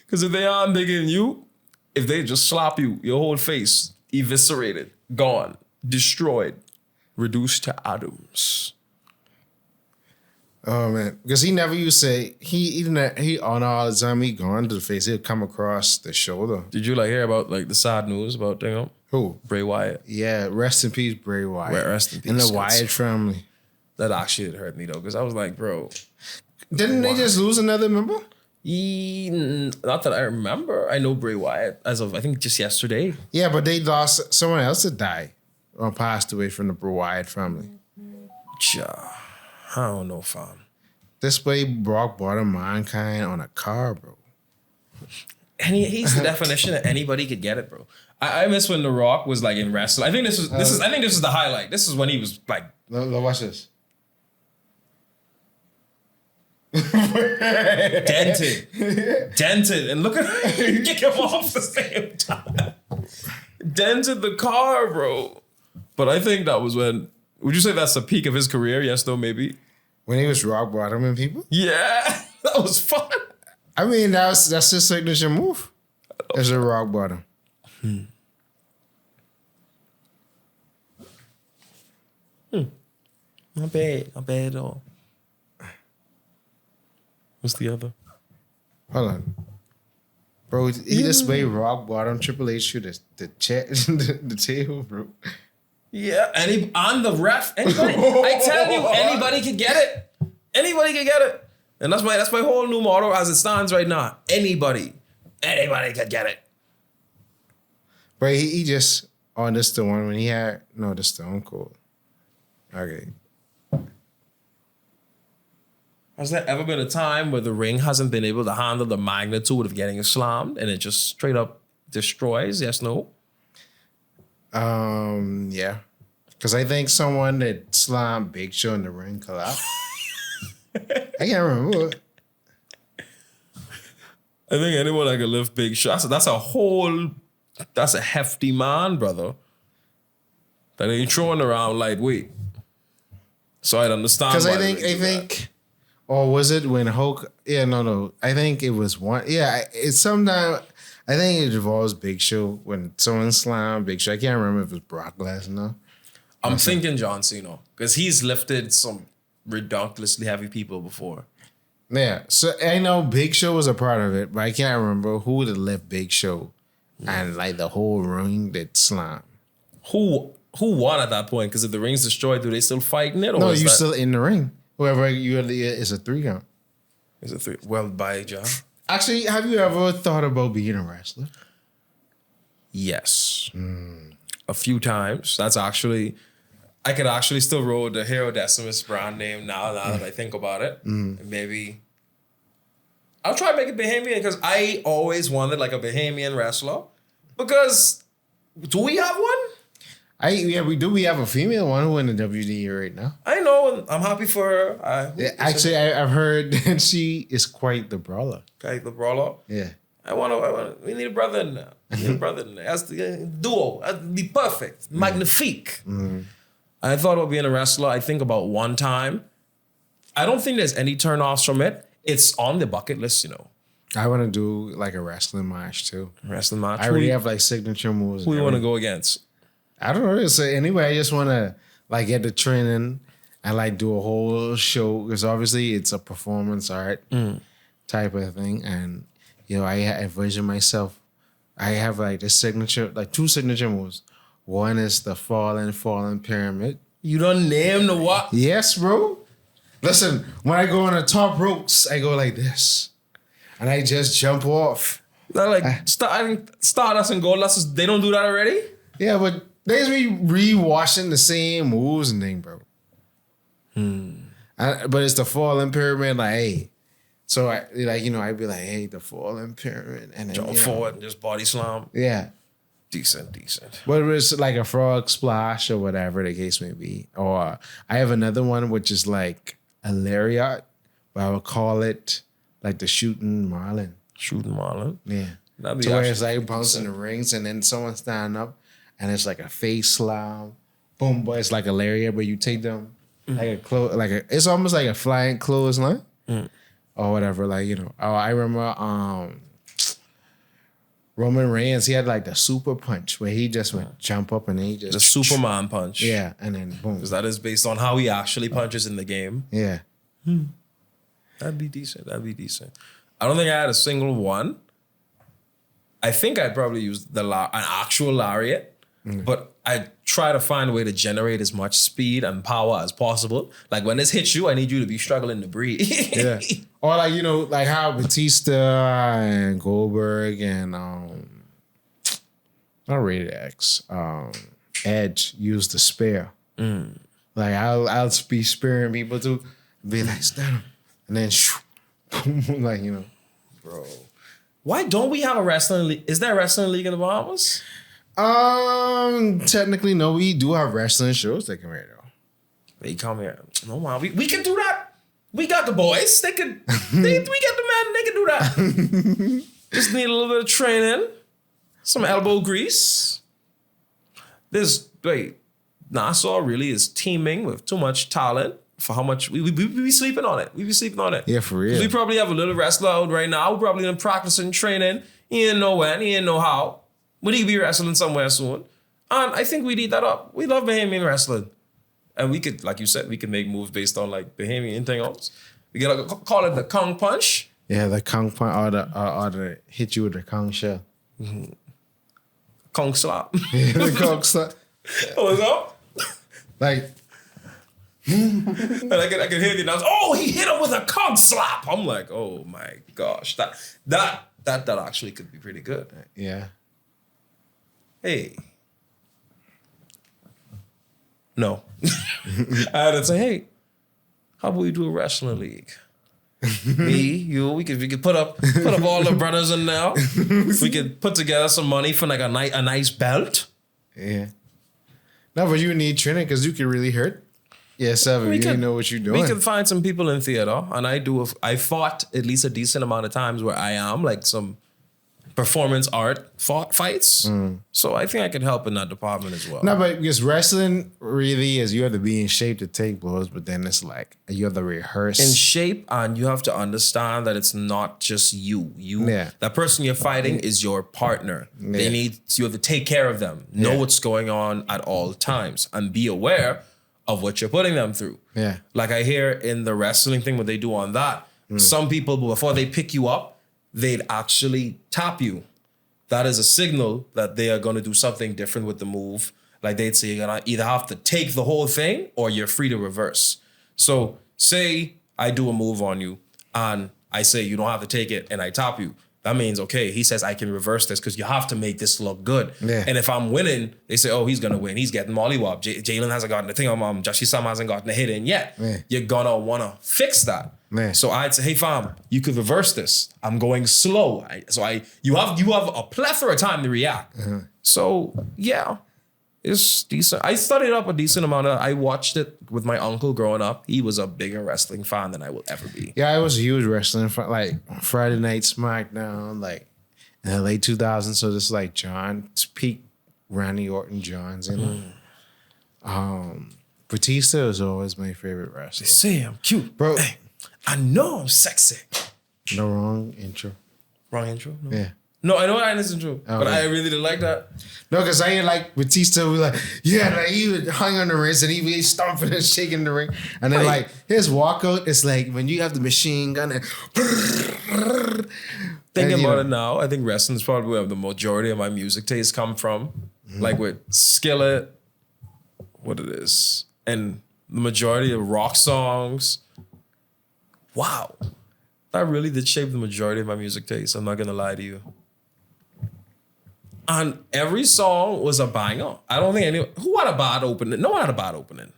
Because if they aren't bigger than you, if they just slap you, your whole face eviscerated, gone, destroyed, reduced to atoms. Oh man, because he never used to say he on all the time he gone to the face, he'd come across the shoulder. Did you like hear about like the sad news about who? Bray Wyatt? Yeah, rest in peace, Bray Wyatt. Rest in peace. And the Wyatt family. That actually hurt me though, because I was like, bro. Didn't they just lose another member? Not that I remember. I know Bray Wyatt as of I think just yesterday. Yeah, but they lost someone else that died or passed away from the Bray Wyatt family. I don't know, fam. This way Brock bottom mankind on a car, bro. And he's the definition that anybody could get it, bro. I miss when The Rock was like in wrestling. I think this is the highlight. This is when he was like. Watch this. Dented, and look at him kick him off the same time. Dented the car, bro. But I think that was when. Would you say that's the peak of his career? Yes, no, maybe. When he was rock bottoming people? Yeah, that was fun. I mean, that's his signature move. It's a rock bottom. Not bad at all. What's the other? Hold on. Bro, he just way rock bottom Triple H through the table, bro. Yeah, on the ref. Anybody, I tell you, anybody can get it. Anybody can get it. And that's my whole new motto as it stands right now. Anybody can get it. But he just, this the one when he had, no, the Stone Cold. Okay. Has there ever been a time where the ring hasn't been able to handle the magnitude of getting slammed and it just straight up destroys? Yes, no? Yeah. Because I think someone that slammed Big Show in the ring collapsed. I can't remember. I think anyone that can lift Big Show, that's a hefty man, brother. That ain't throwing around lightweight. So I'd understand. Because I think, or was it when Hulk? Yeah, no. I think it was one. Yeah, it's sometime. I think it involves Big Show when someone slammed Big Show. I can't remember if it was Brock Lesnar. I'm thinking John Cena because he's lifted some ridiculously heavy people before. Yeah, so I know Big Show was a part of it, but I can't remember who would have left Big Show and like the whole ring that slammed. Who won at that point? Because if the ring's destroyed, do they still fighting it? Or no, you're still in the ring. Whoever you is a 3 count. Is it 3? Well, by John. Actually, have you ever thought about being a wrestler? Yes. A few times. That's actually, I could actually still roll the Hero Decimus brand name now that I think about it. Maybe I'll try to make it Bahamian because I always wanted like a Bahamian wrestler. Because do we have one? We have a female one who in the WDE right now. I know, and I'm happy for her. Actually, I've heard that she is quite the brawler. Okay, the brawler. Yeah. We need a brother in there. We need a brother in there. That's the duo. That'd be perfect. Magnifique. I thought about being a wrestler. I think about one time. I don't think there's any turn-offs from it. It's on the bucket list, you know. I want to do like a wrestling match too. Wrestling match. I already have like signature moves. Who you want to go against? I don't know. So anyway, I just want to like get the training and like do a whole show because obviously it's a performance art type of thing. And, you know, I envision myself. I have like the signature, like 2 signature moves. One is the falling pyramid. You don't name the what? Yes, bro. Listen, when I go on the top ropes, I go like this. And I just jump off. Not like Stardust and Goldust, they don't do that already? Yeah, but they just be rewashing the same moves and thing, bro. But it's the falling pyramid, like, hey. So I'd be like, hey, the falling pyramid. And then, Jump forward and just body slam. Yeah. Decent. But it's like a frog splash or whatever the case may be. Or I have another one which is like a lariat, but I would call it like the shooting marlin. Shooting marlin? Yeah. That'd be So where it's like bouncing the rings and then someone stand up and it's like a face slam. Boom, but it's like a lariat, but you take them like it's almost like a flying clothesline or whatever. Like, you know, I remember Roman Reigns, he had like the super punch where he just went jump up and then he just the Superman punch. Yeah, and then boom. Because that is based on how he actually punches in the game. Yeah. That'd be decent. I don't think I had a single one. I think I'd probably use an actual lariat, but I try to find a way to generate as much speed and power as possible. Like when this hits you, I need you to be struggling to breathe. Yeah. Or like, you know, like how Batista and Goldberg and not Rated X, Edge used the spear. Like I'll be spearing people too, be like, stand up, and then shoo, like, you know, bro. Why don't we have a wrestling league? Is there a wrestling league in the Bahamas? Technically, no. We do have wrestling shows that come here though. They come here. No, man. We can do that. We got the boys. They can. We got the men. They can do that. Just need a little bit of training, some elbow grease. Nassau really is teeming with too much talent for how much we be sleeping on it. We be sleeping on it. Yeah, for real. We probably have a little wrestler out right now. We're probably in practicing, training. He didn't know when. He didn't know how. But he be wrestling somewhere soon. And I think we'd eat that up. We love Bahamian wrestling. And we could, like you said, we could make moves based on like Bahamian anything else. We could call it the Kong Punch. Yeah, the Kong Punch or the hit you with the Kong shell. Kong Slap. Yeah, the Kong slap. What's up? Like, And I could hear the announce, oh, he hit him with a Kong Slap. I'm like, oh my gosh. That actually could be pretty good. yeah. Hey. No. I had to say, hey, how about we do a wrestling league? Me, you, we could put up all the brothers in there. We could put together some money for like a nice belt. Yeah. No, but you need training because you can really hurt yourself if you didn't know what you're doing. We can find some people in theater, and I fought at least a decent amount of times where I am, like some performance art fights. So I think I can help in that department as well. No, but because wrestling really is you have to be in shape to take blows, but then it's like you have to rehearse. In shape, and you have to understand that it's not just you. That person you're fighting is your partner. Yeah. You have to take care of them, know what's going on at all times, and be aware of what you're putting them through. Yeah. Like I hear in the wrestling thing, what they do on that, some people, before they pick you up, they'd actually tap you. That is a signal that they are going to do something different with the move. Like they'd say you're going to either have to take the whole thing or you're free to reverse. So say I do a move on you and I say you don't have to take it and I tap you. That means, okay, he says I can reverse this because you have to make this look good. Yeah. And if I'm winning, they say, oh, he's going to win. He's getting mollywopped. Jalen hasn't gotten the thing on Joshi Sam hasn't gotten the hit in yet. Yeah. You're going to want to fix that. Yeah. So I'd say, hey, fam, you could reverse this. I'm going slow. You have a plethora of time to react. So, yeah, It's decent. I studied up a decent amount of. I watched it with my uncle growing up. He was a bigger wrestling fan than I will ever be. Yeah, I was a huge wrestling fan, like Friday Night SmackDown, like in the late 2000s. So this is like John's peak, Randy Orton, John's, you know. Batista was always my favorite wrestler. They say I'm cute, Bro. Hey, I know I'm sexy. No wrong intro. Wrong intro. No. Yeah. No, I know that is intro, Oh, but yeah. I really didn't like that. No, because I like Batista was like, yeah, like he would hung on the wrist and he was stomping and shaking the ring. And then Right. like his walkout is like when you have the machine gun and Thinking you about know. it now, I think wrestling is probably where the majority of my music tastes come from. Like with Skillet, what it is, and the majority of rock songs. Wow. That really did shape the majority of my music taste. I'm not gonna lie to you. And every song was a banger. I don't think anyone who had a bad opening. No one had a bad opening.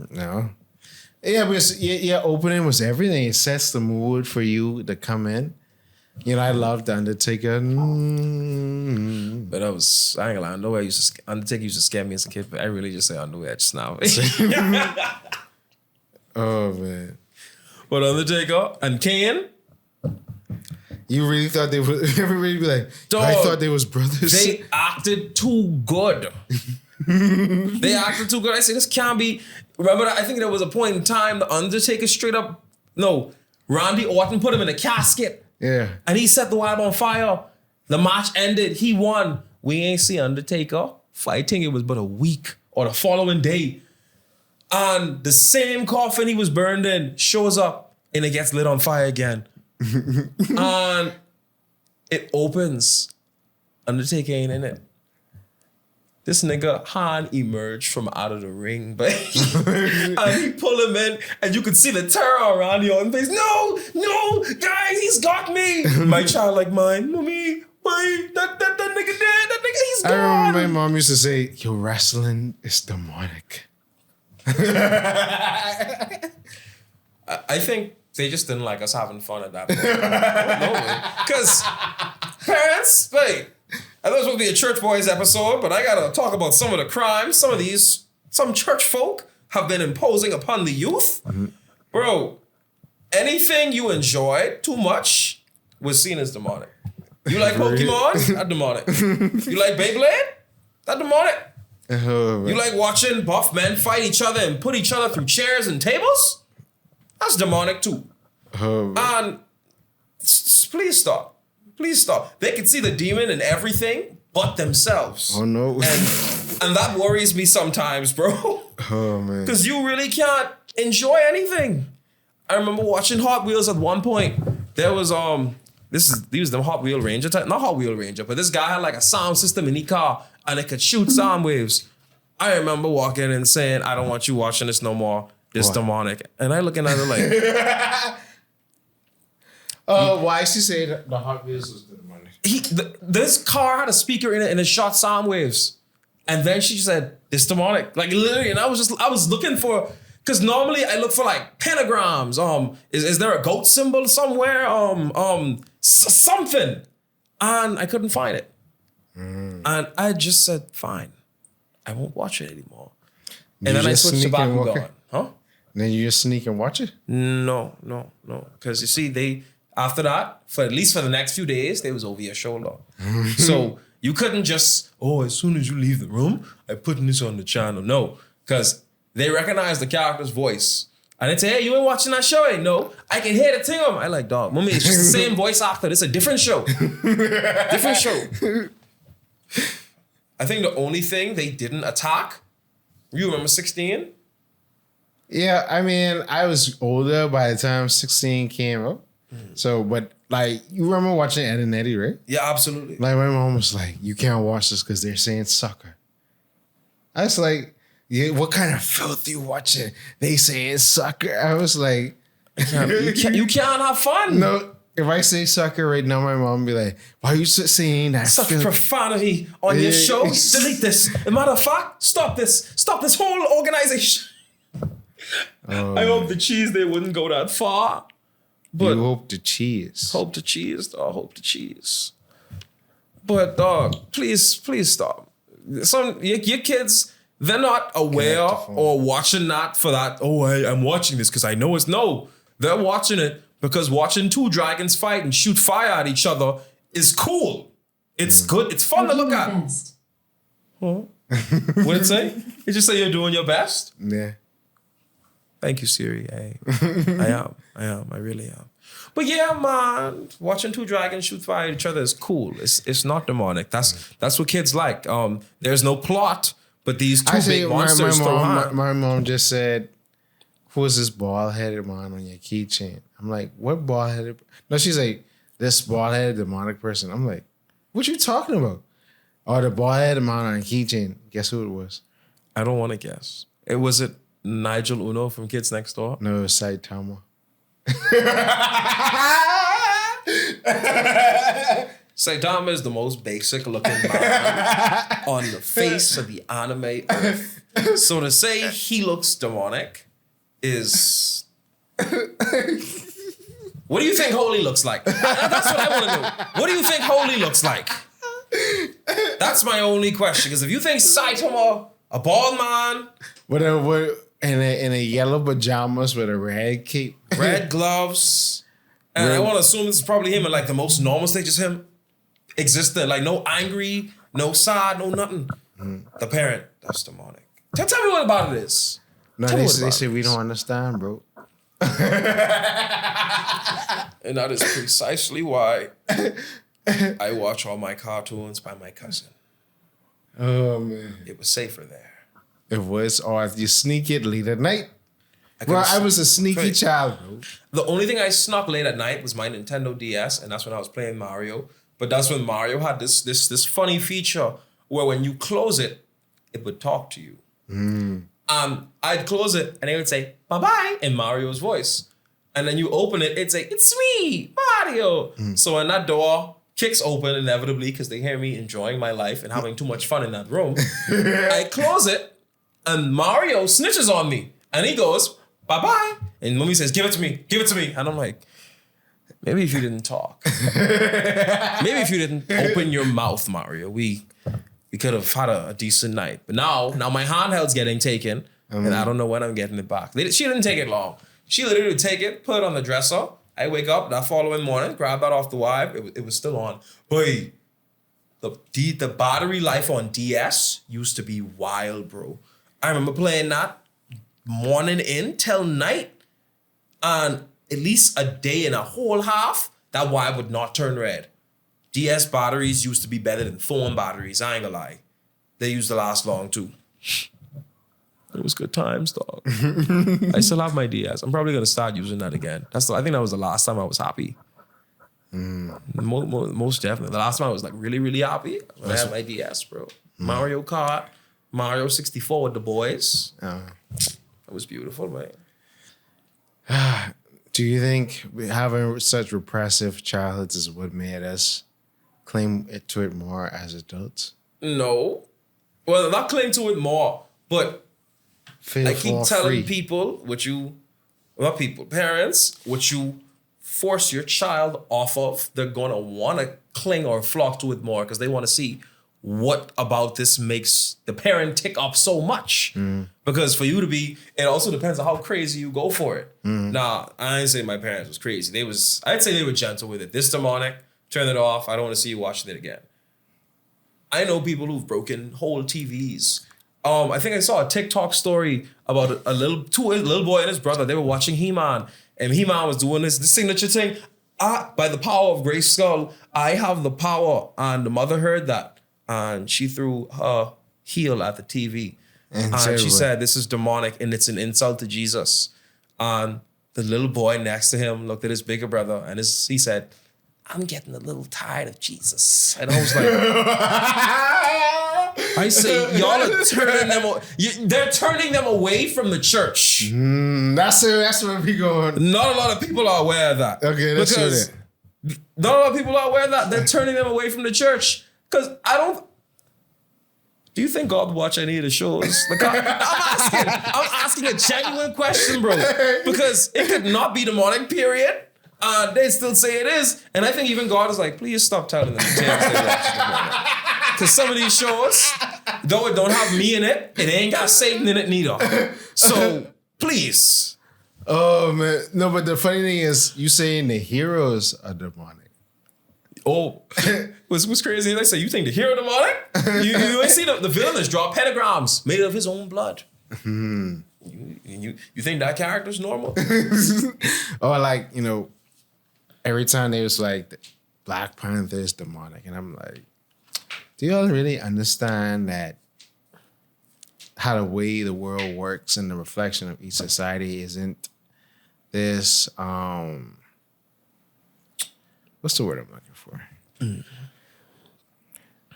No. Yeah, because opening was everything. It sets the mood for you to come in. You know, I loved Undertaker. But I ain't gonna lie, Underwear Undertaker used to scare me as a kid, but I really just say Underwear just now. Oh man. But Undertaker and Kane, You really thought they would everybody be like, Dog, I thought they was brothers. they acted too good. They acted too good. I say this can't be. Remember that? I think there was a point in time the Undertaker straight up. No, Randy Orton put him in a casket. Yeah. And he set the wild on fire. The match ended. He won. We ain't see Undertaker fighting. It was but a week or the following day. And the same coffin he was burned in shows up and it gets lit on fire again. And it opens. Undertaker ain't in it. This nigga Han emerged from out of the ring, but and he pulled him in, and you could see the terror around the on face. No, guys, he's got me. My child like mine, mommy, that nigga dead. That nigga, he's I gone. remember my mom used to say, "Your wrestling is demonic." I think they just didn't like us having fun at that point. No way. Because parents, wait. I thought it was supposed to be a church boys episode, but I gotta talk about some of the crimes some church folk have been imposing upon the youth. Bro, anything you enjoyed too much was seen as demonic. You like Pokemon? That's demonic. You like Beyblade? That's demonic. Oh, You like watching buff men fight each other and put each other through chairs and tables? That's demonic too. oh, And please stop. Please stop. They can see the demon in everything but themselves. oh no. And that worries me sometimes, bro. Oh man. Because you really can't enjoy anything. I remember watching Hot Wheels at one point. There was these the Hot Wheel Ranger type, not Hot Wheel Ranger, but this guy had like a sound system in his car and it could shoot sound waves. I remember walking and saying, I don't want you watching this no more. This What? demonic. And I looking at it like, Why she say that the Hot Wheels was demonic? this car had a speaker in it and it shot sound waves. And then she said, this demonic. Like literally, and I was looking for, because normally I look for like pentagrams. Is there a goat symbol somewhere? Something. And I couldn't find it. And I just said, fine, I won't watch it anymore. And then I just switched to sneak and walk Bakugan. it? Huh? And then you just sneak and watch it? No. Because you see, after that, at least for the next few days, they was over your shoulder. So you couldn't just, as soon as you leave the room, I putting this on the channel. No, because they recognize the character's voice. And they say, hey, you ain't watching that show? No, I can hear the thing. I like, dog, mommy, it's just the same voice actor. It's a different show. Different show. I think the only thing they didn't attack, you remember 16? Yeah, I mean, I was older by the time 16 came up. So, but like, you remember watching Ed and Eddie, right? Yeah, absolutely. Like, my mom was like, you can't watch this because they're saying sucker. I was like, yeah, what kind of filth you watching? They saying sucker. I was like, You can't have fun. no. If I say sucker right now, my mom be like, why are you saying that? Such filth? profanity on your Yeah. show. Delete this. As a matter of fact, stop this. Stop this whole organization. I hope the cheese they wouldn't go that far. But You hope to cheese. hope the cheese. But dog, please stop. your kids, they're not aware or watching that for that. Oh, I'm watching this because I know it's no. They're watching it because watching two dragons fight and shoot fire at each other is cool. It's good. It's fun to look at. Huh? What'd it say? It just say you're doing your best? Yeah. Thank you, Siri. I am. I really am. But yeah, man, watching two dragons shoot fire at each other is cool. It's not demonic. That's what kids like. There's no plot, but these two big monsters throw hands. My mom just said, "Who's this bald-headed man on your keychain?" I'm like, "What bald-headed?" No, she's like, "This bald-headed demonic person." I'm like, "What you talking about?" Oh, the bald-headed man on a keychain. Guess who it was? I don't want to guess. Was it Nigel Uno from Kids Next Door? No, it was Saitama. Saitama is the most basic looking man on the face of the anime earth. So to say he looks demonic is... What do you think Holy looks like? That's what I want to know. What do you think Holy looks like? That's my only question. Because if you think Saitama, a bald man... In a yellow pajamas with a red cape. Red gloves. And I want to assume this is probably him in like the most normal state, just him existing. Like no angry, no sad, no nothing. The parent, that's demonic. Tell me what about it is. No, they say we don't understand, bro. And that is precisely why I watch all my cartoons by my cousin. Oh, man. It was safer there. It was, or if you sneak it late at night. Bro, I was a sneaky child, bro. The only thing I snuck late at night was my Nintendo DS, and that's when I was playing Mario. But that's when Mario had this funny feature where when you close it, it would talk to you. I'd close it, and it would say, bye-bye, in Mario's voice. And then you open it, it'd say, it's me, Mario. So when that door kicks open inevitably, because they hear me enjoying my life and having too much fun in that room, I close it, and Mario snitches on me. And he goes, bye-bye. And Mummy says, give it to me. And I'm like, maybe if you didn't talk. Maybe if you didn't open your mouth, Mario, we could have had a decent night. But now my handheld's getting taken, and I don't know when I'm getting it back. She didn't take it long. She literally would take it, put it on the dresser. I wake up that following morning, grab that off the wife. It was still on. Boy, the battery life on DS used to be wild, bro. I remember playing that morning in till night, and at least a day and a whole half, that wire would not turn red. DS batteries used to be better than phone batteries, I ain't gonna lie. They used to last long too. It was good times, dog. I still have my DS. I'm probably gonna start using that again. I think that was the last time I was happy. Most definitely. The last time I was like really, really happy when I had my DS, bro. Mario Kart, Mario 64 with the boys. It was beautiful, man. Do you think having such repressive childhoods is what made us claim to it more as adults? No. Well, not claim to it more, but I keep telling people, parents, what you force your child off of, they're going to want to cling or flock to it more because they want to see what about this makes the parent tick up so much. Because for you to be, it also depends on how crazy you go for it. Nah, I ain't saying my parents was crazy. I'd say they were gentle with it. This demonic, turn it off. I don't want to see you watching it again. I know people who've broken whole TVs. I think I saw a TikTok story about a little boy and his brother. They were watching He-Man, and He-Man was doing this signature thing. By the power of Grayskull, I have the power. And the mother heard that, and she threw her heel at the TV. And she said, this is demonic, and it's an insult to Jesus. And the little boy next to him looked at his bigger brother, and he said, I'm getting a little tired of Jesus. And I was like, I say, y'all are turning them. They're turning them away from the church. That's where we going. Not a lot of people are aware of that. Okay, let's do that. Not a lot of people are aware of that. They're turning them away from the church. Because do you think God watch any of the shows? Like, I'm asking a genuine question, bro. Because it could not be demonic, period. They still say it is. And I think even God is like, please stop telling them the tales they watch. Because some of these shows, Though it don't have me in it, it ain't got Satan in it neither. So please. Oh man, no, but the funny thing is, you saying the heroes are demonic. Oh, what's crazy? They say you think the hero demonic? You ain't see the villain is draw pentagrams made of his own blood. You think that character's normal? Or like, you know, every time they was like Black Panther is demonic, and I'm like, do y'all really understand that how the way the world works and the reflection of each society isn't this what's the word I'm looking for?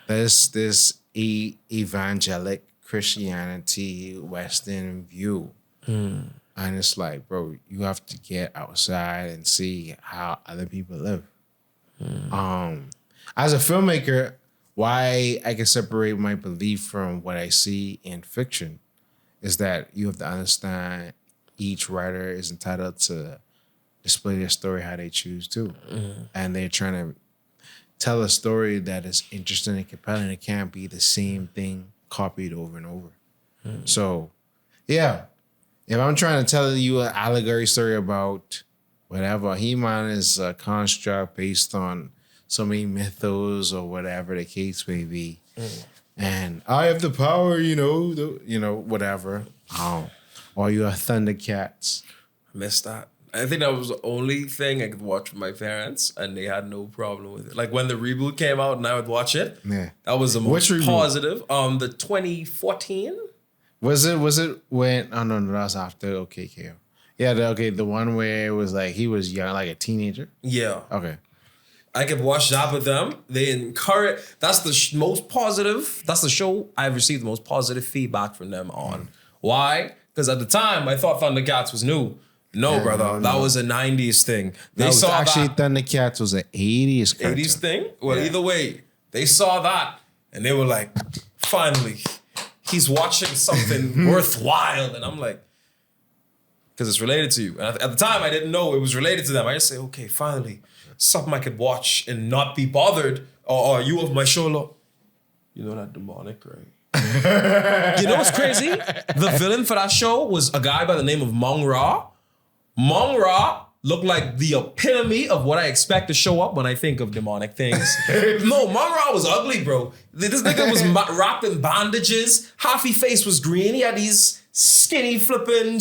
This evangelic Christianity Western view. And it's like, bro, you have to get outside and see how other people live. As a filmmaker, why I can separate my belief from what I see in fiction is that you have to understand each writer is entitled to display their story how they choose to. And they're trying to tell a story that is interesting and compelling. It can't be the same thing copied over and over. So, yeah. If I'm trying to tell you an allegory story about whatever, He-Man is a construct based on so many mythos or whatever the case may be. And I have the power, whatever. Or you are Thundercats. Missed that. I think that was the only thing I could watch with my parents, and they had no problem with it. Like when the reboot came out, and I would watch it. Yeah, that was the most Which reboot? positive. The 2014. Was it when? Oh no, that was after OKKO. Yeah, the one where it was like he was young, like a teenager. Yeah. Okay. I could watch that with them. They encourage. That's the most positive. That's the show I've received the most positive feedback from them on. Why? Because at the time I thought Thundercats was new. No, brother, that was a 90s thing. They saw actually that. Thundercats was an 80s cartoon. 80s thing? Well, either way, they saw that and they were like, finally, he's watching something worthwhile. And I'm like, because it's related to you. And at the time, I didn't know it was related to them. I just say, okay, finally, something I could watch and not be bothered. Or you off my shoulder. You know that demonic, right? You know what's crazy? The villain for that show was a guy by the name of Mong Ra. Mong Ra looked like the epitome of what I expect to show up when I think of demonic things. No, Mong Ra was ugly, bro. This nigga was wrapped in bandages. Half his face was green. He had these skinny flipping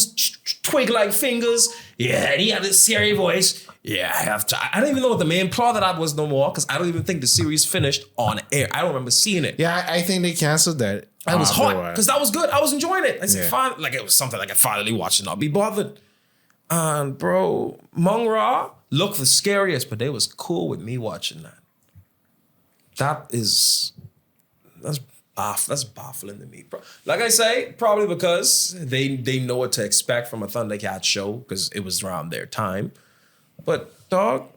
twig-like fingers. Yeah, and he had this scary voice. Yeah, I have to. I don't even know what the main plot of that was no more because I don't even think the series finished on air. I don't remember seeing it. Yeah, I think they canceled that. It was hot because that was good. I was enjoying it. I said, Yeah. fine, like it was something I could finally watch and not be bothered. And bro, Mong Ra looked the scariest, but they was cool with me watching that. That's baffling to me, bro. Like I say, probably because they know what to expect from a Thundercat show because it was around their time. But dog,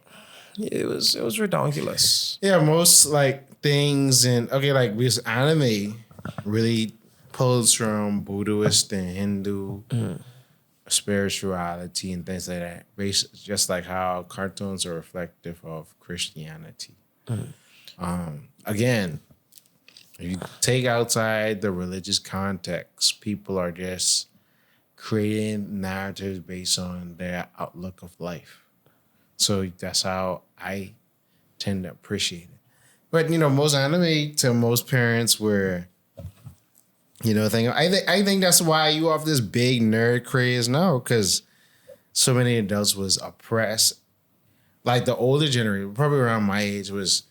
it was ridiculous. Yeah, most like things like because anime really pulls from Buddhist and Hindu spirituality and things like that. Just like how cartoons are reflective of Christianity. Again, if you take outside the religious context, people are just creating narratives based on their outlook of life. So that's how I tend to appreciate it. But most anime to most parents were, I think that's why you have this big nerd craze now, because so many adults was oppressed. Like the older generation, probably around my age, it was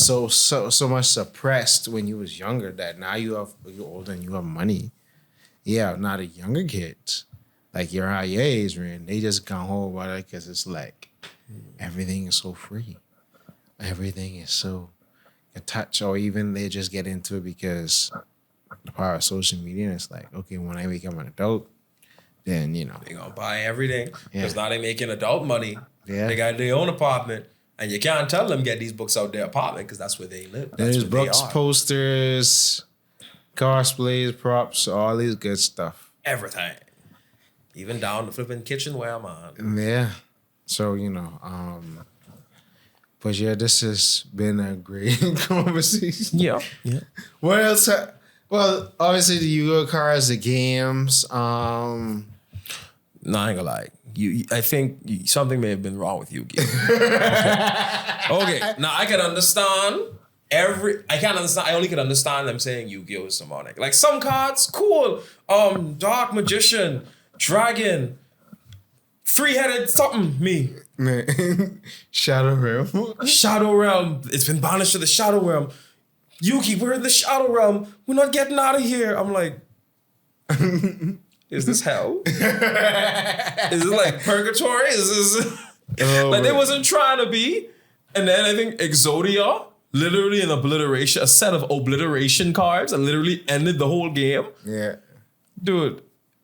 so much suppressed when you was younger that now you're older and you have money. Yeah, now the younger kids, like your age, man, they just gone home about it because it's like everything is so free. Everything is so a touch, or even they just get into it because the power of social media. And it's like, okay, when I become an adult, then They gonna buy everything because Yeah. now they making adult money. Yeah. They got their own apartment, and you can't tell them get these books out their apartment because that's where they live. That's there's where they books, are. posters, cosplays, props, all these good stuff. Everything, even down to flipping kitchenware, man. Yeah. So, but yeah, this has been a great conversation. Yeah. What else Well, obviously the Yu-Gi-Oh cards, the games. Nah, I ain't gonna lie. I think something may have been wrong with Yu-Gi-Oh. Okay. Now I can understand I can't understand. I only can understand them saying Yu-Gi-Oh is demonic. Like some cards, cool. Dark Magician, Dragon, Three-Headed something. Me. Man. Shadow Realm. Shadow Realm. It's been banished to the Shadow Realm. Yuki, we're in the Shadow Realm. We're not getting out of here. I'm like, is this hell? Is it like purgatory? Is this like they wasn't trying to be? And then I think Exodia, literally an obliteration, a set of obliteration cards that literally ended the whole game. Yeah. Dude,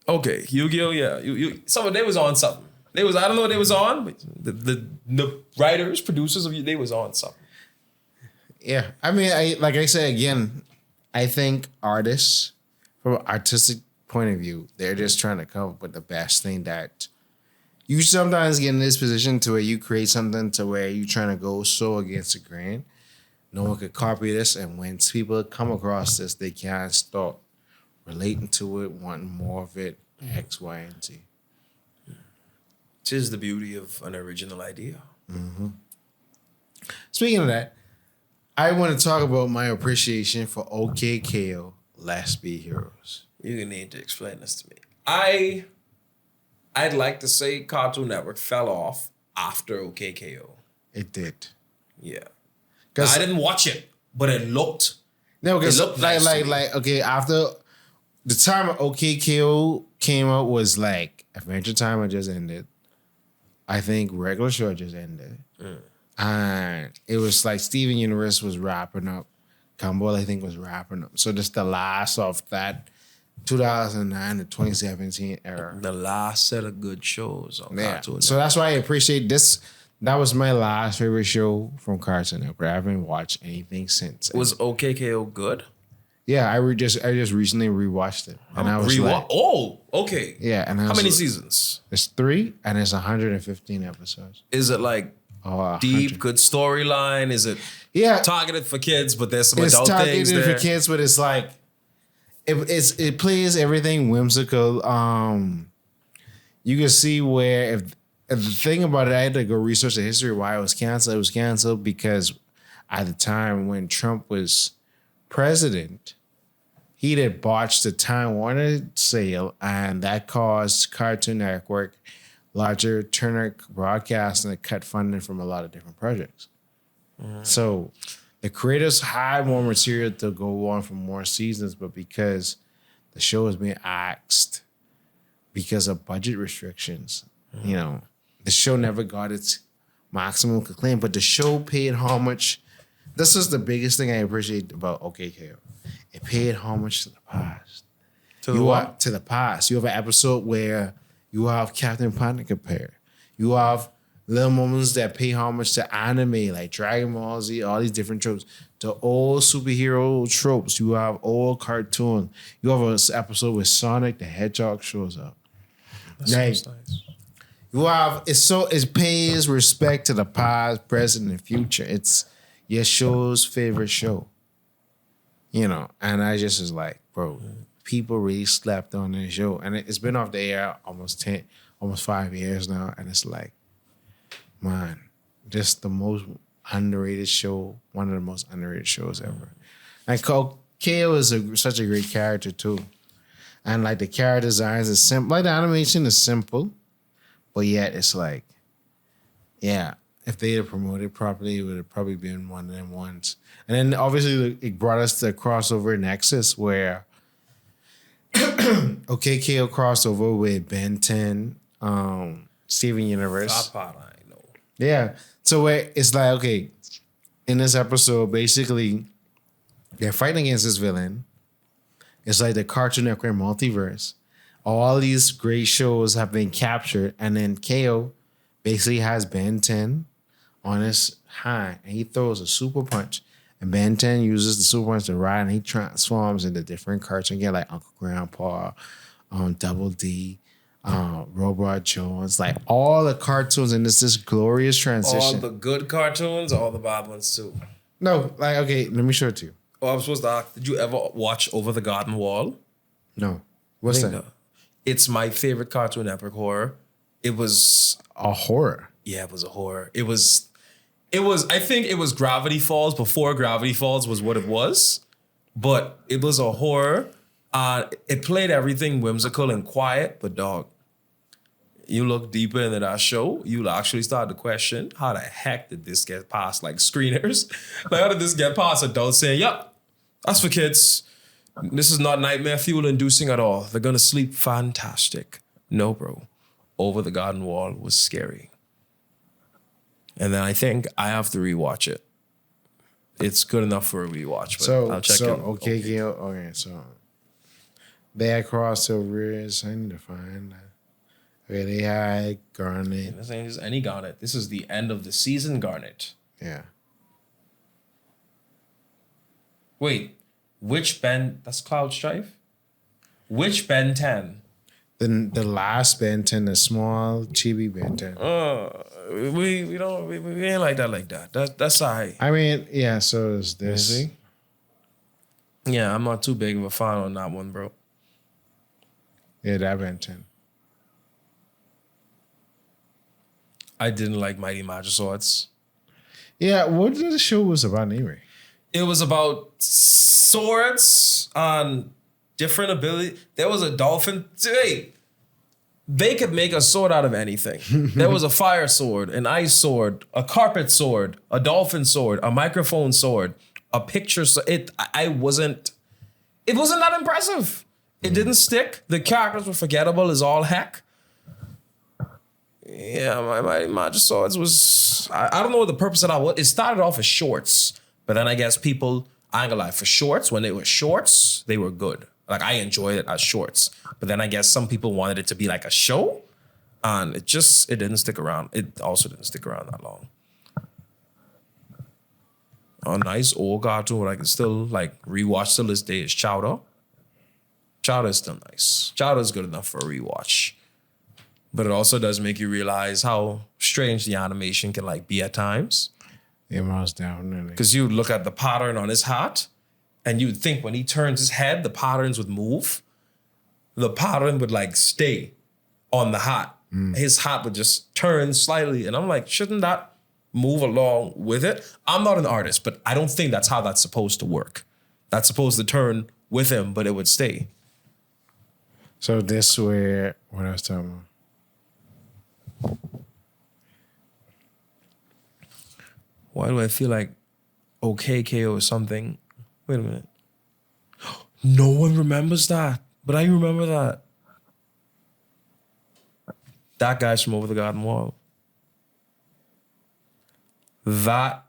okay, Yu-Gi-Oh, yeah. They was on something. I don't know what they was on, but the writers, producers of they was on something. Yeah. I mean, like I said again, I think artists, from an artistic point of view, they're just trying to come up with the best thing that you sometimes get in this position to where you create something to where you're trying to go so against the grain. No one could copy this, and when people come across this, they can't stop relating to it, wanting more of it, X, Y, and Z. Tis the beauty of an original idea. Mm-hmm. Speaking of that, I want to talk about my appreciation for OKKO, Let's Be Heroes. You need to explain this to me. I'd like to say Cartoon Network fell off after OKKO. It did. Yeah. I didn't watch it, but it looked. No, because nice okay, after the time OKKO came out was like Adventure Time had just ended. I think regular show just ended. And it was like Steven Universe was wrapping up. Gumball, I think, was wrapping up. So just the last of that 2009 to 2017 era. The last set of good shows on Cartoon. So that's why I appreciate this. That was my last favorite show from Cartoon Network. I haven't watched anything since. Was OKKO good? Yeah, I just recently rewatched it, and I was like, "Oh, okay." Yeah, and how many seasons? It's 3, and it's 115 episodes. Is it like deep, good storyline? Is it targeted for kids, but there's some adult things there? It's targeted for kids, but it's like it plays everything whimsical. You can see where if the thing about it, I had to go research the history of why it was canceled. It was canceled because at the time when Trump was president, he had botched the Time Warner sale, and that caused Cartoon Network, larger Turner Broadcasting, to cut funding from a lot of different projects. So the creators had more material to go on for more seasons, but because the show was being axed because of budget restrictions, you know, the show never got its maximum acclaim, but the show paid homage. This is the biggest thing I appreciate about OKKO. It paid homage to the past. To the past. You have an episode where you have Captain Planet appear. You have little moments that pay homage to anime, like Dragon Ball Z, all these different tropes. The old superhero tropes. You have old cartoon. You have an episode where Sonic the Hedgehog shows up. That's nice. You have it pays respect to the past, present, and future. It's your show's favorite show. You know, and I just was like, bro, people really slept on this show. And it's been off the air almost 5 years now. And it's like, man, just the most underrated show, one of the most underrated shows ever. Like, KO is such a great character too. And like the character designs is simple. Like the animation is simple, but yet it's like, yeah, if they had promoted it properly, it would have probably been one of them ones. And then obviously it brought us to crossover Nexus where OKKO crossover with Ben 10, Steven Universe. That part I know. Yeah. So it's like, okay, in this episode, basically, they're fighting against this villain. It's like the Cartoon Network multiverse. All these great shows have been captured, and then KO basically has Ben 10 on his hand, and he throws a super punch. And Ben 10 uses the super punch to ride, and he transforms into different cartoons again, like Uncle Grandpa, Double D, Robot Jones, like all the cartoons, and it's this glorious transition. All the good cartoons, all the bad ones too. No, like, okay, let me show it to you. Oh, I was supposed to ask, did you ever watch Over the Garden Wall? No. What's Think that? It's my favorite Cartoon Network horror. It was, A horror. yeah, it was a horror. It was, I think it was Gravity Falls before Gravity Falls was what it was. But it was a horror. It played everything whimsical and quiet, but dog, you look deeper into that show, you'll actually start to question, how the heck did this get past like screeners? Like, how did this get past adults saying, yep, that's for kids. This is not nightmare fuel inducing at all. They're gonna sleep fantastic. No, bro. Over the Garden Wall was scary. And then I think I have to rewatch it. It's good enough for a rewatch, but I'll check it. Okay, Gil. Okay, so bad crossovers. I need to find that. Really high Garnet. This ain't just any Garnet. This is the end of the season Garnet. Yeah. Wait, which Ben? That's Cloud Strife? Which Ben 10? The last Ben 10, the small chibi Ben 10. We ain't like that. That's all right. I mean, yeah, so is this. See? Yeah, I'm not too big of a fan on that one, bro. Yeah, that Ben 10. I didn't like Mighty Magic Swords. Yeah, what the show was about anyway? It was about swords on different ability. There was a dolphin. Hey, they could make a sword out of anything. There was a fire sword, an ice sword, a carpet sword, a dolphin sword, a microphone sword, a picture sword. It wasn't that impressive. It didn't stick. The characters were forgettable as all heck. Yeah, my Magic Swords was, I don't know what the purpose of that was. It started off as shorts, but then I guess people, I ain't gonna lie, for shorts, when they were shorts, they were good. Like, I enjoyed it as shorts. But then I guess some people wanted it to be like a show, and it didn't stick around. It also didn't stick around that long. A nice old cartoon I can still like rewatch till this day is Chowder. Chowder is still nice. Chowder is good enough for a rewatch. But it also does make you realize how strange the animation can like be at times. Yeah, most definitely. Because you look at the pattern on his hat, and you'd think when he turns his head, the patterns would move. The pattern would like stay on the hat. His hat would just turn slightly. And I'm like, shouldn't that move along with it? I'm not an artist, but I don't think that's how that's supposed to work. That's supposed to turn with him, but it would stay. So this where, what I was talking about? Why do I feel like OKKO or something? Wait a minute. No one remembers that, but I remember that. That guy's from Over the Garden Wall. I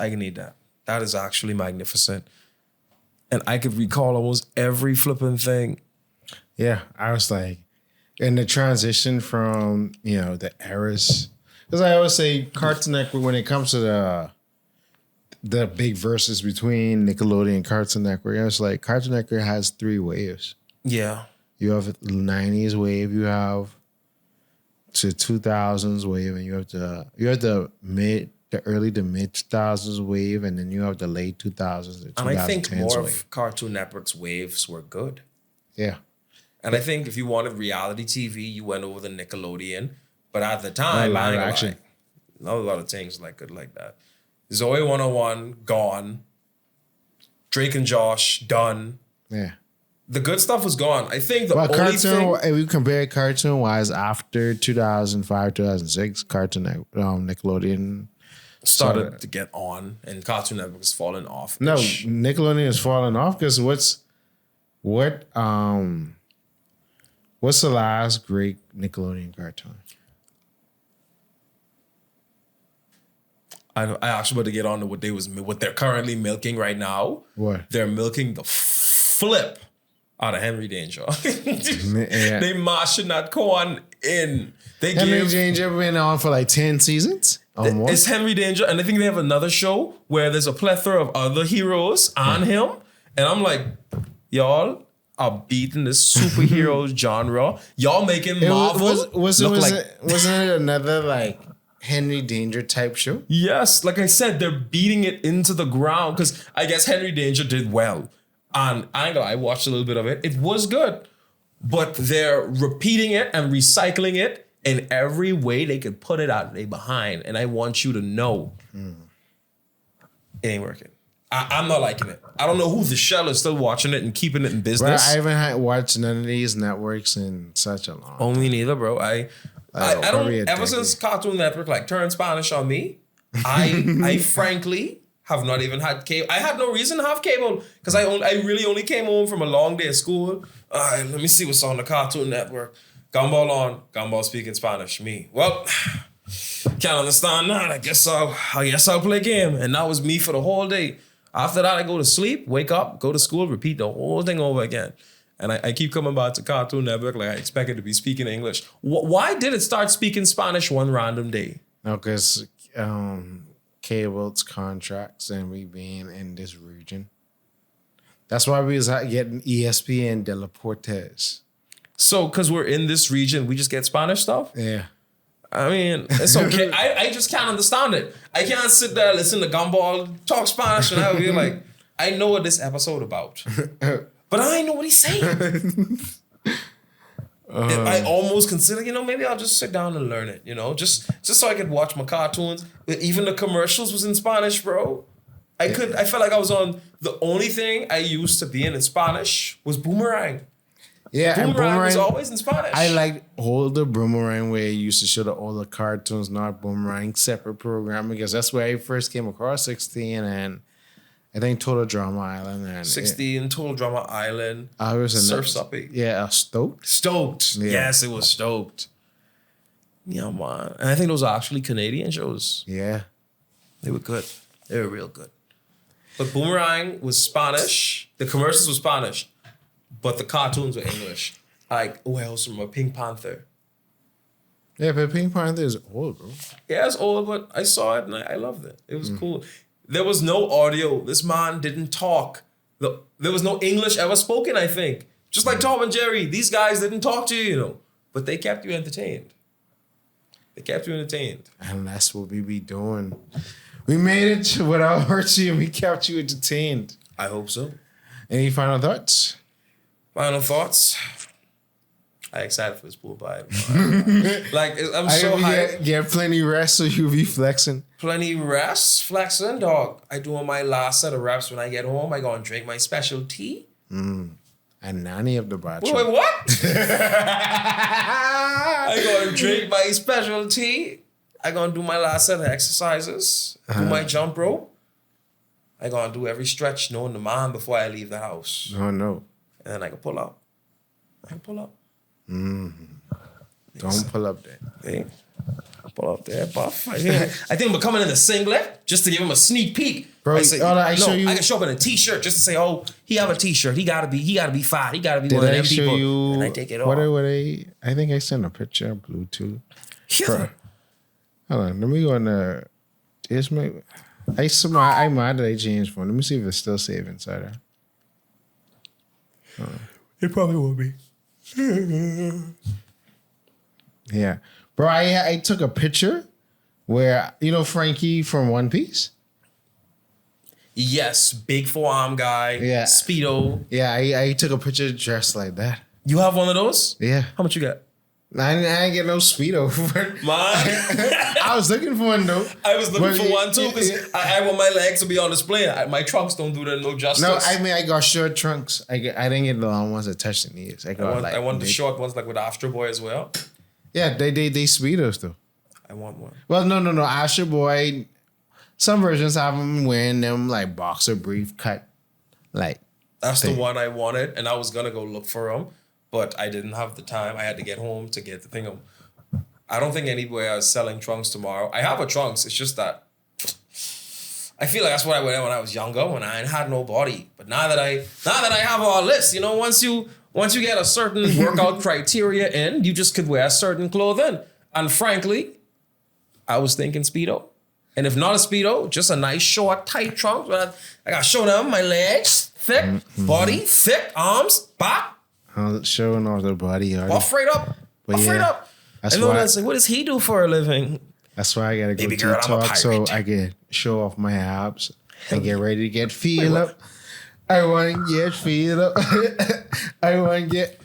need that. That is actually magnificent. And I could recall almost every flipping thing. Yeah, I was like, and the transition from, the eras. Because I always say Cartoon Network, when it comes to the big verses between Nickelodeon and Cartoon Network, it's like Cartoon Network has 3 waves. Yeah. You have the 90s wave, you have to 2000s wave, and you have the early to mid 2000s wave, and then you have the late 2000s to 2010s And I think more wave. of Cartoon Network's waves were good. Yeah. And I think if you wanted reality TV, you went over the Nickelodeon. But at the time, live action. Not a lot of things like good like that. Zoe 101, gone. Drake and Josh, done. Yeah. The good stuff was gone. I think the Well, only thing... if we compare cartoon-wise after 2005, 2006, Nickelodeon started to get on, and Cartoon Network was falling off. No, Nickelodeon is falling off because what's the last great Nickelodeon cartoon? I actually want to get on to what they're currently milking right now. What? They're milking the flip out of Henry Danger. Yeah. They mashing that corn in. Henry Danger been on for like 10 seasons or more. It's Henry Danger, and I think they have another show where there's a plethora of other heroes on him. And I'm like, y'all are beating this superhero genre. Y'all making Marvel wasn't it another like Henry Danger type show? Yes, like I said, they're beating it into the ground because I guess Henry Danger did well. And I watched a little bit of it. It was good. But they're repeating it and recycling it in every way they could put it out. They behind. And I want you to know it ain't working. I'm not liking it. I don't know who the shell is still watching it and keeping it in Bro, business. I haven't watched none of these networks in such a long Oh, me neither, bro. I don't. probably a Ever since Cartoon Network like turned Spanish on me, I frankly have not even had cable. I had no reason to have cable because I really only came home from a long day of school. All right, let me see what's on the Cartoon Network. Gumball on. Gumball speaking Spanish. Me. Well, can't understand that. I guess I'll play game. And that was me for the whole day. After that, I go to sleep, wake up, go to school, repeat the whole thing over again. And I keep coming back to Cartoon Network like I expected to be speaking English. Why did it start speaking Spanish one random day? No, because cable's contracts and we being in this region. That's why we was getting ESPN de la Portes. So, because we're in this region, we just get Spanish stuff? Yeah. I mean, it's okay. I just can't understand it. I can't sit there, listen to Gumball talk Spanish, and I be like, I know what this episode about. But I ain't know what he's saying. I almost consider, maybe I'll just sit down and learn it, just so I could watch my cartoons. Even the commercials was in Spanish, bro. I felt like I was on, the only thing I used to be in Spanish was Boomerang. Yeah, Boomerang was always in Spanish. I like older Boomerang where you used to show the older cartoons, not Boomerang, separate program, because that's where I first came across 16 and I think Total Drama Island. And 16, Total Drama Island, I was Surf Suppy. Yeah, Stoked. Stoked. Yeah. Yes, it was Stoked. Yeah, man. And I think those are actually Canadian shows. Yeah. They were good. They were real good. But Boomerang was Spanish. The commercials were Spanish. But the cartoons were English. Like, who else from a Pink Panther? Yeah, but Pink Panther is old, bro. Yeah, it's old, but I saw it and I loved it. It was cool. There was no audio. This man didn't talk. There was no English ever spoken, I think. Just like Tom and Jerry. These guys didn't talk to you, But they kept you entertained. And that's what we be doing. We made it without hurting you and we kept you entertained. I hope so. Any final thoughts? Final thoughts? I'm excited for this pool vibe. Like, I'm so hyped. Get plenty rest so you be flexing. Plenty rest, flexing, dog. I doing my last set of reps when I get home. I gonna drink my special tea. And nanny of the bottom. Wait, what? I gonna drink my special tea. I gonna do my last set of exercises. Do my jump rope. I gonna do every stretch known to man before I leave the house. Oh, no. And then I can pull up. Don't pull up there. Hey, pull up there, buff. I think we're coming in the singlet just to give him a sneak peek. Bro, I can show up in a t-shirt just to say, oh, he have a t-shirt. He gotta be fat. He gotta be Did one of I them show people. you And I take it off. what I think I sent a picture of Bluetooth. Yeah. Bro, hold on, let me go on the. I mad that I changed phone. Let me see if it's still saved inside there. It probably will be. Yeah, bro. I took a picture where Frankie from One Piece. Yes, big forearm guy. Yeah. Speedo. Yeah, I took a picture dressed like that. You have one of those? Yeah, How much you got? I didn't get no Speedo. Mine. I was looking for one though. I was looking for one too because I want my legs to be on display. My trunks don't do that no justice. No, I got short trunks. I didn't get the long ones that touch the knees. I want the short ones like with Astro Boy as well. Yeah, they Speedos though. I want one. Well, no. Astro Boy, some versions have them wearing them like boxer brief cut. Like That's the one I wanted, and I was gonna go look for them, but I didn't have the time. I had to get home to get the thing. I don't think anywhere is selling trunks tomorrow. I have a trunks. It's just that I feel like that's what I wear when I was younger, when I had no body. But now that I have all this, once you get a certain workout criteria in, you just could wear certain clothing. And frankly, I was thinking Speedo. And if not a Speedo, just a nice short, tight trunk. I gotta show them my legs, thick, body, thick, arms, back. Showing off the body. All frayed up. But All frayed up. That's I know that's like, what does he do for a living? That's why I gotta go Baby to girl, I'm a talk so pirate. I can show off my abs and get ready to get feel up. I want to get feel up. I want to get.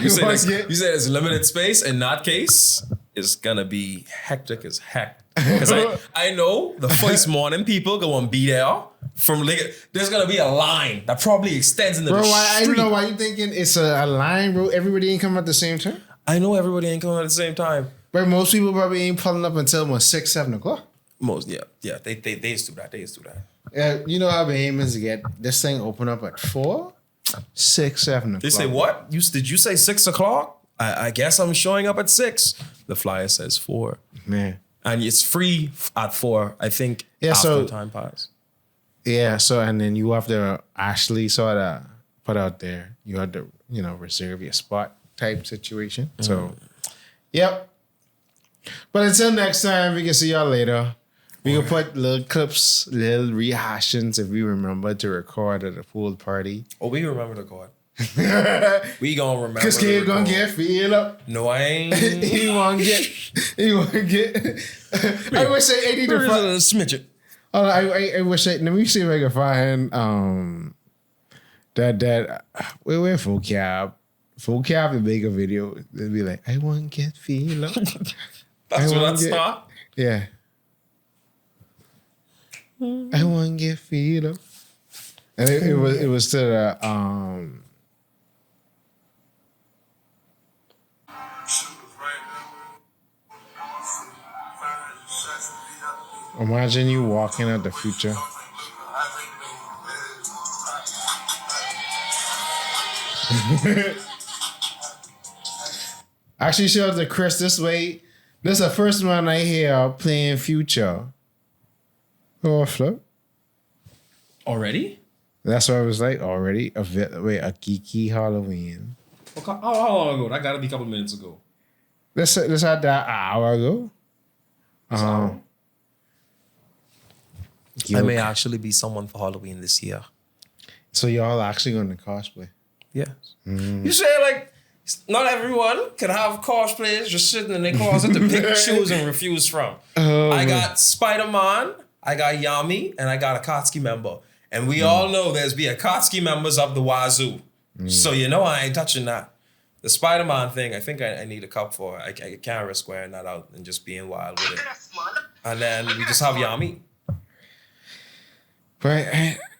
You say there's limited space. In that case, it's gonna be hectic as heck. Because I know the first morning people go and be there from like there's gonna be a line that probably extends into Bro, the I street. don't know why you thinking it's a line, bro. Everybody ain't coming at the same time. I know everybody ain't coming at the same time. But most people probably ain't pulling up until 6, 7 o'clock. Most, yeah. They used to do that. They used to do that. Yeah, you know how the aim is to get this thing open up at 4, 6, 7 o'clock. They say what? Did you say 6 o'clock? I guess I'm showing up at 6. The flyer says 4. Man. And it's free at 4, I think, Yeah, after so- time pass. Yeah, so and then you have to actually sort of put out there. You have to, reserve your spot type situation. So, yep. But until next time, we can see y'all later. We can put little clips, little rehashings if we remember to record at the pool party. Oh, we remember the card. We gonna remember. Cause the kid gonna record. get feel up. No, I ain't. He won't get. I wish I 80 to 5. Smidget. Oh, I wish I. Let me see if I can find that we're full cab to make a video. They'd be like, I won't get feel up. That's I what won't that get- start. Yeah. I won't get feel up. And it was to the imagine you walking at the future. Actually, shout out to Chris this way. This is the first one I hear playing Future. Oh, flip. Already? That's what I was like already. A geeky Halloween. Okay. How long ago? That gotta be a couple minutes ago. This had that an hour ago. I may actually be someone for Halloween this year. So y'all actually going to cosplay? Yes. You say like not everyone can have cosplays just sitting in their closet to pick, choose, and refuse from. I got Spider-Man, I got Yami, and I got a Akatsuki member. And we all know there's be Akatsuki members up the wazoo. So you know I ain't touching that. The Spider-Man thing, I think I need a cup for. I can't risk wearing that out and just being wild with it. And then we just have Yami. But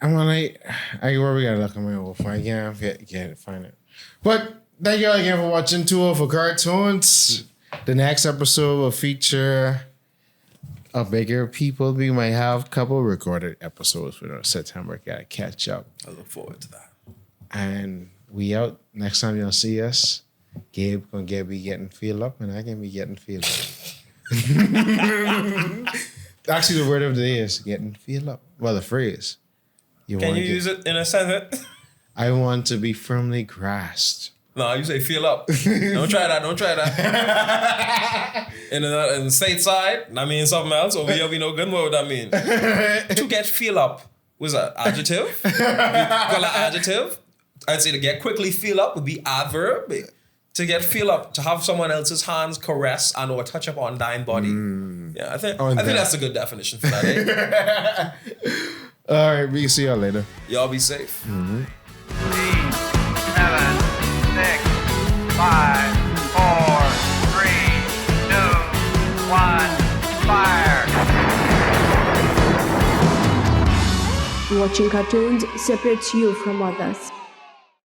I'm like, where we gotta look at my old phone. I can't find it. But thank you all again for watching Tour for Cartoons. The next episode will feature a bigger people. We might have a couple recorded episodes for September. Gotta catch up. I look forward to that. And we out. Next time y'all see us, Gabe gonna be getting feel up, and I can be getting feel up. Actually, the word of the day is getting feel up. Well, the phrase. Can you use it in a sentence? I want to be firmly grasped. No, you say feel up. Don't try that. In the stateside, that means something else. Over here, we know good what that mean. To get feel up was an adjective. You call it adjective. I'd say to get quickly feel up would be adverb. To get feel up, to have someone else's hands caress and or touch up on thine body. Yeah, I think that's a good definition for that. All right, we see y'all later. Y'all be safe. 8, 7, 6, 5, 4, 3, 2, 1, fire. Watching cartoons separates you from others.